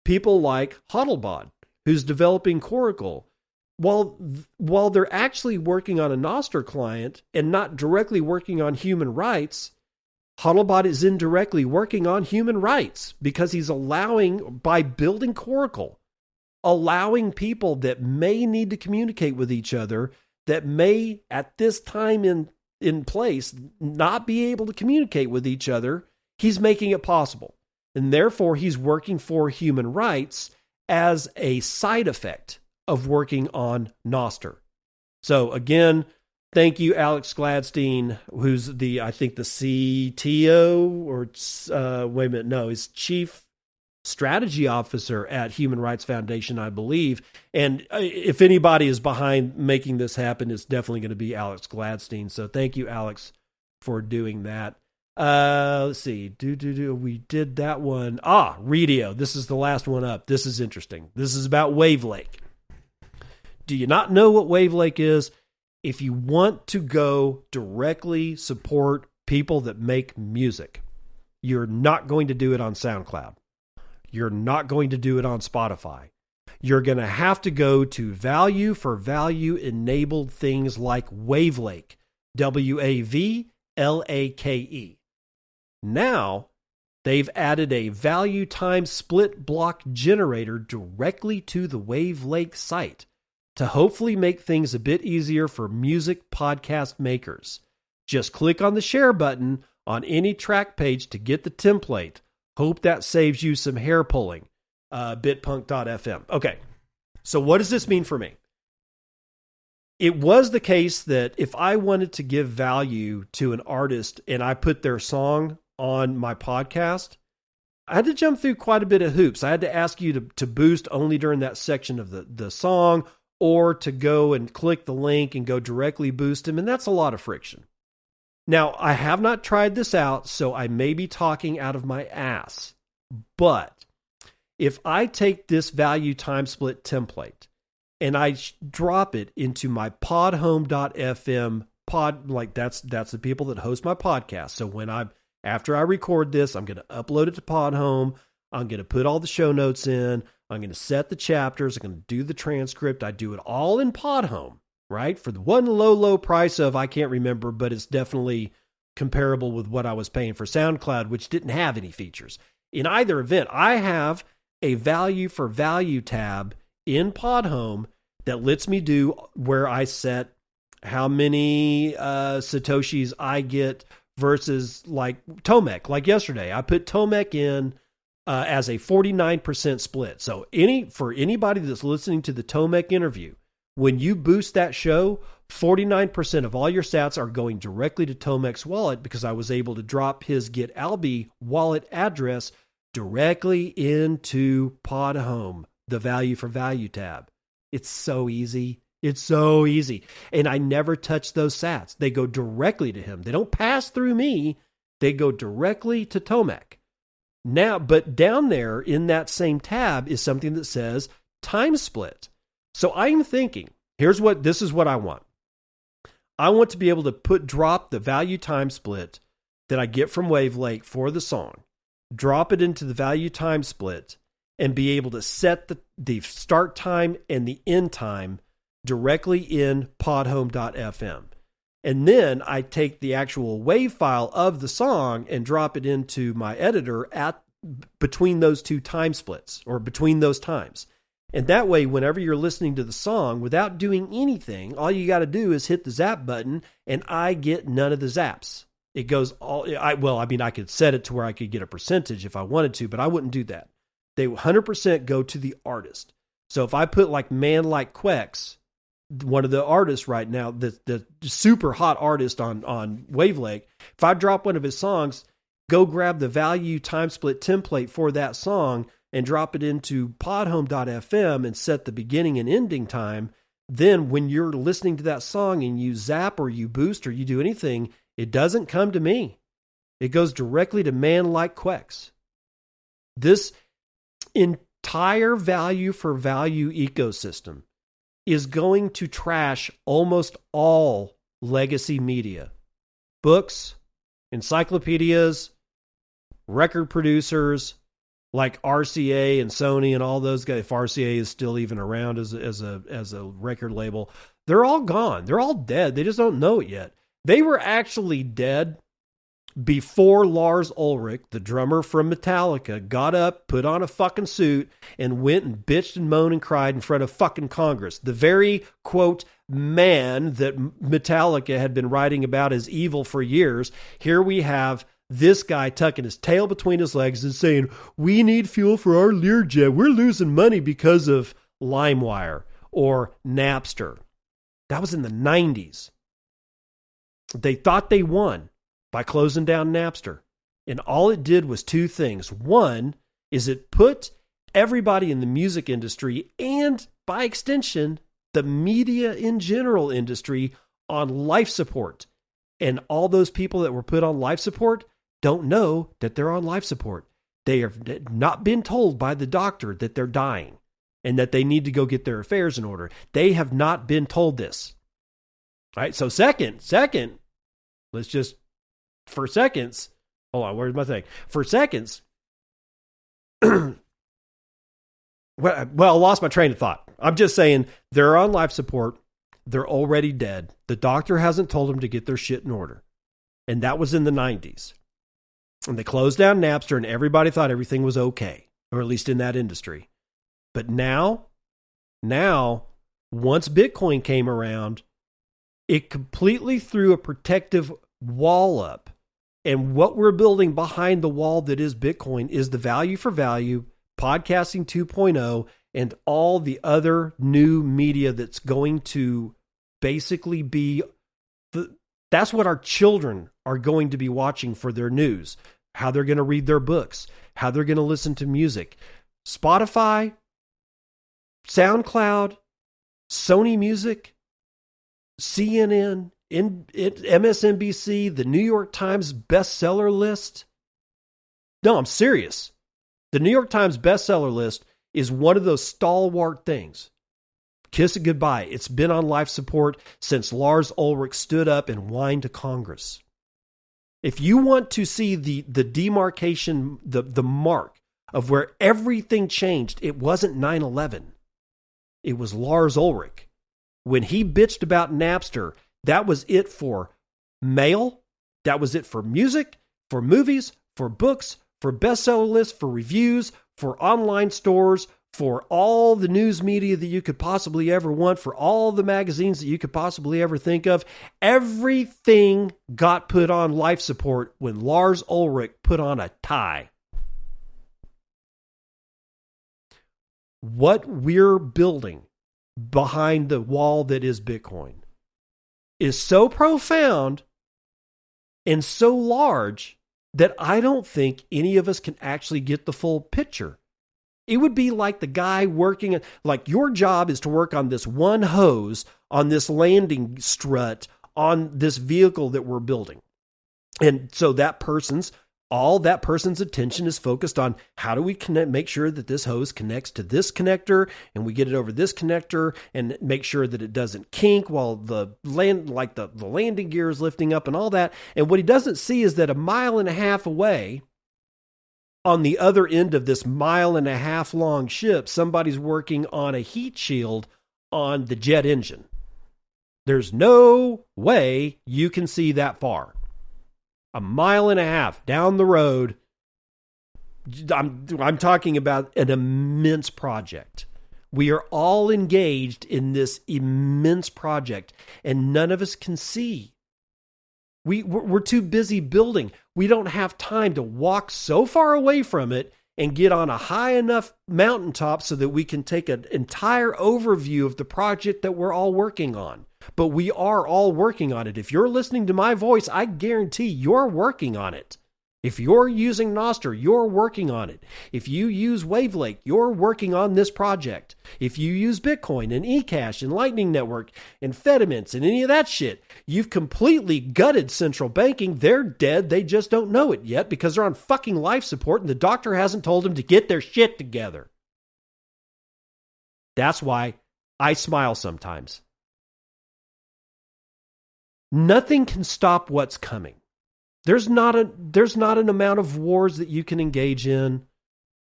people like Hodlbod, who's developing Coracle, while they're actually working on a nostr client and not directly working on human rights, Hodlbod is indirectly working on human rights because he's allowing, by building Coracle, allowing people that may need to communicate with each other, that may at this time in place not be able to communicate with each other, he's making it possible. And therefore, he's working for human rights as a side effect of working on nostr. So again, thank you, Alex Gladstein, who's I think the CTO, or he's Chief Strategy Officer at Human Rights Foundation, I believe. And if anybody is behind making this happen, it's definitely going to be Alex Gladstein. So thank you, Alex, for doing that. Let's see. We did that one. Redio. This is the last one up. This is interesting. This is about Wavelake. Do you not know what Wavelake is? If you want to go directly support people that make music, you're not going to do it on SoundCloud. You're not going to do it on Spotify. You're going to have to go to value for value enabled things like Wavelake, Wavelake. Now, they've added a value time split block generator directly to the Wavelake site to hopefully make things a bit easier for music podcast makers. Just click on the share button on any track page to get the template. Hope that saves you some hair pulling. Bitpunk.fm. Okay, so what does this mean for me? It was the case that if I wanted to give value to an artist and I put their song on my podcast, I had to jump through quite a bit of hoops. I had to ask you to boost only during that section of the song, or to go and click the link and go directly boost them, and that's a lot of friction. Now, I have not tried this out, so I may be talking out of my ass. But if I take this value time split template and I drop it into my podhome.fm that's the people that host my podcast. So after I record this, I'm going to upload it to Podhome. I'm going to put all the show notes in. I'm going to set the chapters. I'm going to do the transcript. I do it all in Podhome, right? For the one low price of, I can't remember, but it's definitely comparable with what I was paying for SoundCloud, which didn't have any features. In either event, I have a value for value tab in Podhome that lets me do where I set how many Satoshis I get versus like Tomek. Like yesterday, I put Tomek in as a 49% split. So for anybody that's listening to the Tomek interview, when you boost that show, 49% of all your sats are going directly to Tomek's wallet, because I was able to drop his Get Albi wallet address directly into Podhome, the value for value tab. It's so easy. It's so easy. And I never touch those sats. They go directly to him. They don't pass through me. They go directly to Tomek. Now, but down there in that same tab is something that says time split. So I'm thinking, this is what I want. I want to be able to drop the value time split that I get from Wavelake for the song, drop it into the value time split, and be able to set the start time and the end time directly in podhome.fm. And then I take the actual WAV file of the song and drop it into my editor between those two time splits, or between those times. And that way, whenever you're listening to the song, without doing anything, all you got to do is hit the zap button, and I get none of the zaps. It goes I could set it to where I could get a percentage if I wanted to, but I wouldn't do that. They 100% go to the artist. So if I put like Man Like Quex, one of the artists right now, the super hot artist on Wavelake, if I drop one of his songs, go grab the value time split template for that song and drop it into podhome.fm and set the beginning and ending time, then when you're listening to that song and you zap or you boost or you do anything, it doesn't come to me. It goes directly to man like Quex. This entire value for value ecosystem is going to trash almost all legacy media. Books, encyclopedias, record producers like RCA and Sony and all those guys. If RCA is still even around as a record label, they're all gone. They're all dead. They just don't know it yet. They were actually dead before Lars Ulrich, the drummer from Metallica, got up, put on a fucking suit, and went and bitched and moaned and cried in front of fucking Congress. The very, quote, man that Metallica had been writing about as evil for years. Here we have this guy tucking his tail between his legs and saying, we need fuel for our Learjet. We're losing money because of LimeWire or Napster. That was in the 90s. They thought they won by closing down Napster. And all it did was two things. One is it put everybody in the music industry and, by extension, the media in general industry on life support. And all those people that were put on life support don't know that they're on life support. They have not been told by the doctor that they're dying and that they need to go get their affairs in order. They have not been told this. All right, so second, let's just, for seconds, hold on, where's my thing? For seconds, well, I lost my train of thought. I'm just saying they're on life support. They're already dead. The doctor hasn't told them to get their shit in order. And that was in the 90s. And they closed down Napster and everybody thought everything was okay, or at least in that industry. But now, once Bitcoin came around, it completely threw a protective wall up. And what we're building behind the wall that is Bitcoin is the value for value, podcasting 2.0, and all the other new media that's going to basically be, that's what our children are going to be watching for their news, how they're going to read their books, how they're going to listen to music. Spotify, SoundCloud, Sony Music, CNN, MSNBC, the New York Times bestseller list. No, I'm serious. The New York Times bestseller list is one of those stalwart things. Kiss it goodbye. It's been on life support since Lars Ulrich stood up and whined to Congress. If you want to see the demarcation, the mark of where everything changed, it wasn't 9/11. It was Lars Ulrich. When he bitched about Napster, that was it for mail. That was it for music, for movies, for books, for bestseller lists, for reviews, for online stores, for all the news media that you could possibly ever want, for all the magazines that you could possibly ever think of. Everything got put on life support when Lars Ulrich put on a tie. What we're building behind the wall that is Bitcoin is so profound and so large that I don't think any of us can actually get the full picture. It would be like the guy working, like your job is to work on this one hose, on this landing strut, on this vehicle that we're building. And so all that person's attention is focused on how do we make sure that this hose connects to this connector and we get it over this connector and make sure that it doesn't kink while the landing gear is lifting up and all that. And what he doesn't see is that a mile and a half away, on the other end of this mile and a half long ship, somebody's working on a heat shield on the jet engine. There's no way you can see that far. A mile and a half down the road. I'm talking about an immense project. We are all engaged in this immense project, and none of us can see. We're too busy building. We don't have time to walk so far away from it and get on a high enough mountaintop so that we can take an entire overview of the project that we're all working on. But we are all working on it. If you're listening to my voice, I guarantee you're working on it. If you're using Nostr, you're working on it. If you use Wavelake, you're working on this project. If you use Bitcoin and eCash and Lightning Network and Fedimints and any of that shit, you've completely gutted central banking. They're dead. They just don't know it yet because they're on fucking life support and the doctor hasn't told them to get their shit together. That's why I smile sometimes. Nothing can stop what's coming. There's not an amount of wars that you can engage in.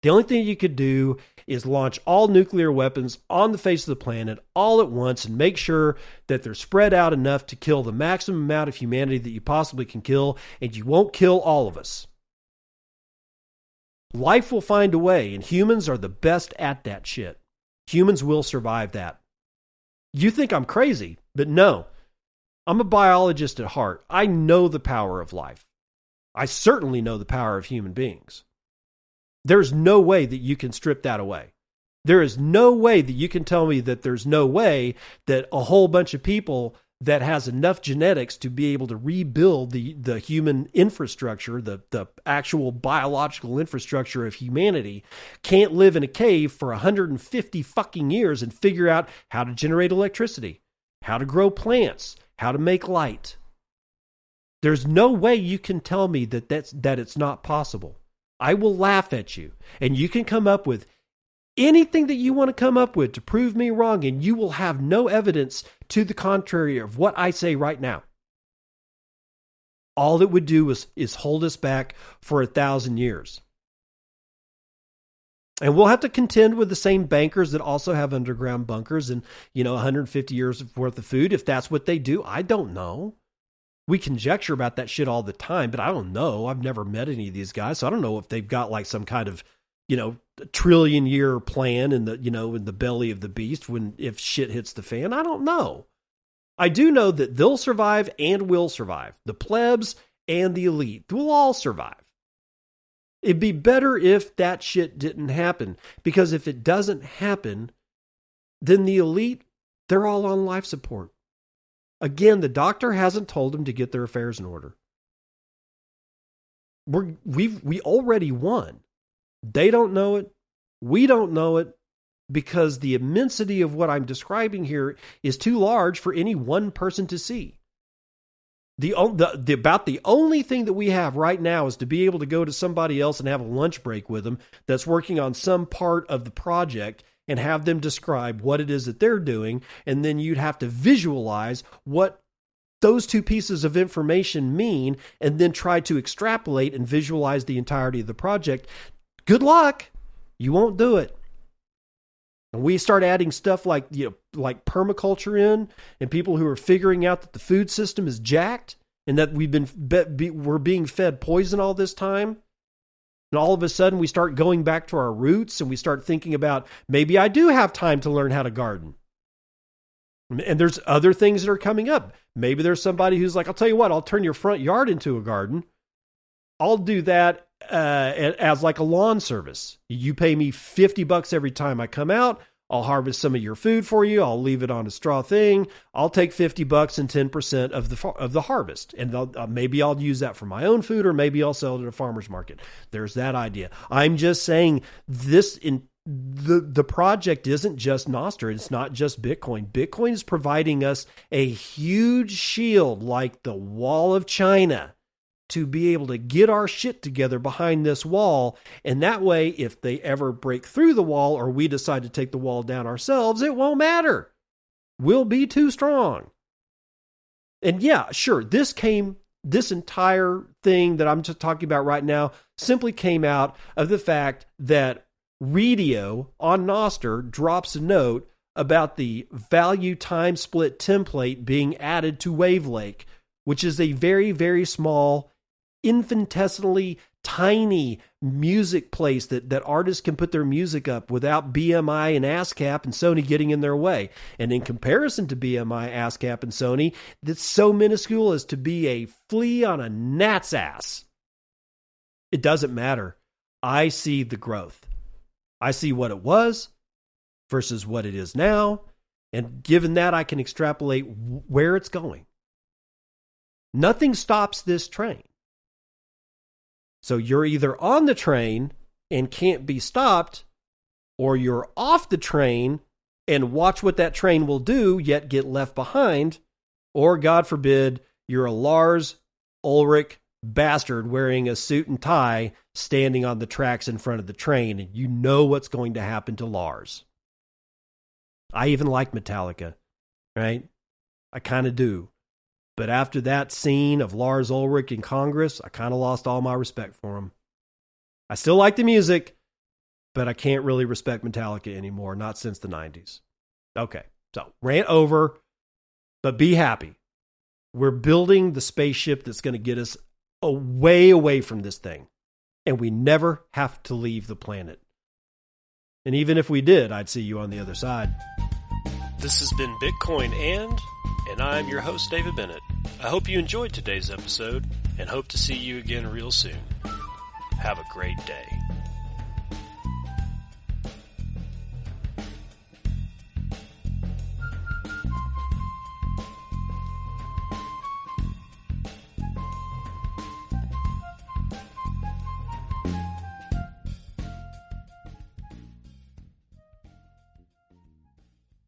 The only thing you could do is launch all nuclear weapons on the face of the planet all at once and make sure that they're spread out enough to kill the maximum amount of humanity that you possibly can kill, and you won't kill all of us. Life will find a way, and humans are the best at that shit. Humans will survive that. You think I'm crazy, but no. I'm a biologist at heart. I know the power of life. I certainly know the power of human beings. There's no way that you can strip that away. There is no way that you can tell me that there's no way that a whole bunch of people that has enough genetics to be able to rebuild the human infrastructure, the actual biological infrastructure of humanity, can't live in a cave for 150 fucking years and figure out how to generate electricity, how to grow plants, how to make light. There's no way you can tell me that it's not possible. I will laugh at you, and you can come up with anything that you want to come up with to prove me wrong, and you will have no evidence to the contrary of what I say right now. All it would do is hold us back for 1,000 years. And we'll have to contend with the same bankers that also have underground bunkers and, 150 years worth of food. If that's what they do, I don't know. We conjecture about that shit all the time, but I don't know. I've never met any of these guys, so I don't know if they've got like some kind of, trillion-year plan in the, in the belly of the beast if shit hits the fan. I don't know. I do know that they'll survive and will survive. The plebs and the elite will all survive. It'd be better if that shit didn't happen, because if it doesn't happen, then the elite, they're all on life support. Again, the doctor hasn't told them to get their affairs in order. We already won. They don't know it. We don't know it, because the immensity of what I'm describing here is too large for any one person to see. About the only thing that we have right now is to be able to go to somebody else and have a lunch break with them that's working on some part of the project and have them describe what it is that they're doing, and then you'd have to visualize what those two pieces of information mean, and then try to extrapolate and visualize the entirety of the project. Good luck. You won't do it. And we start adding stuff like permaculture in, and people who are figuring out that the food system is jacked and that we're being fed poison all this time. And all of a sudden we start going back to our roots and we start thinking about, maybe I do have time to learn how to garden. And there's other things that are coming up. Maybe there's somebody who's like, I'll tell you what, I'll turn your front yard into a garden. I'll do that as like a lawn service. You pay me $50 every time I come out. I'll harvest some of your food for you. I'll leave it on a straw thing. I'll take $50 and 10% of the harvest. And maybe I'll use that for my own food, or maybe I'll sell it at a farmer's market. There's that idea. I'm just saying the project isn't just Nostr. It's not just Bitcoin. Bitcoin is providing us a huge shield like the Wall of China to be able to get our shit together behind this wall. And that way, if they ever break through the wall or we decide to take the wall down ourselves, it won't matter. We'll be too strong. And yeah, sure, this entire thing that I'm just talking about right now simply came out of the fact that Radio on Nostr drops a note about the value time split template being added to Wavelake, which is a very, very small, infinitesimally tiny music place that artists can put their music up without BMI and ASCAP and Sony getting in their way. And in comparison to BMI, ASCAP, and Sony, that's so minuscule as to be a flea on a gnat's ass. It doesn't matter. I see the growth. I see what it was versus what it is now. And given that, I can extrapolate where it's going. Nothing stops this train. So you're either on the train and can't be stopped, or you're off the train and watch what that train will do, yet get left behind, or, God forbid, you're a Lars Ulrich bastard wearing a suit and tie standing on the tracks in front of the train, and you know what's going to happen to Lars. I even like Metallica, right? I kind of do. But after that scene of Lars Ulrich in Congress, I kind of lost all my respect for him. I still like the music, but I can't really respect Metallica anymore, not since the 90s. Okay, so rant over, but be happy. We're building the spaceship that's going to get us way away from this thing, and we never have to leave the planet. And even if we did, I'd see you on the other side. This has been Bitcoin and I'm your host, David Bennett. I hope you enjoyed today's episode and hope to see you again real soon. Have a great day.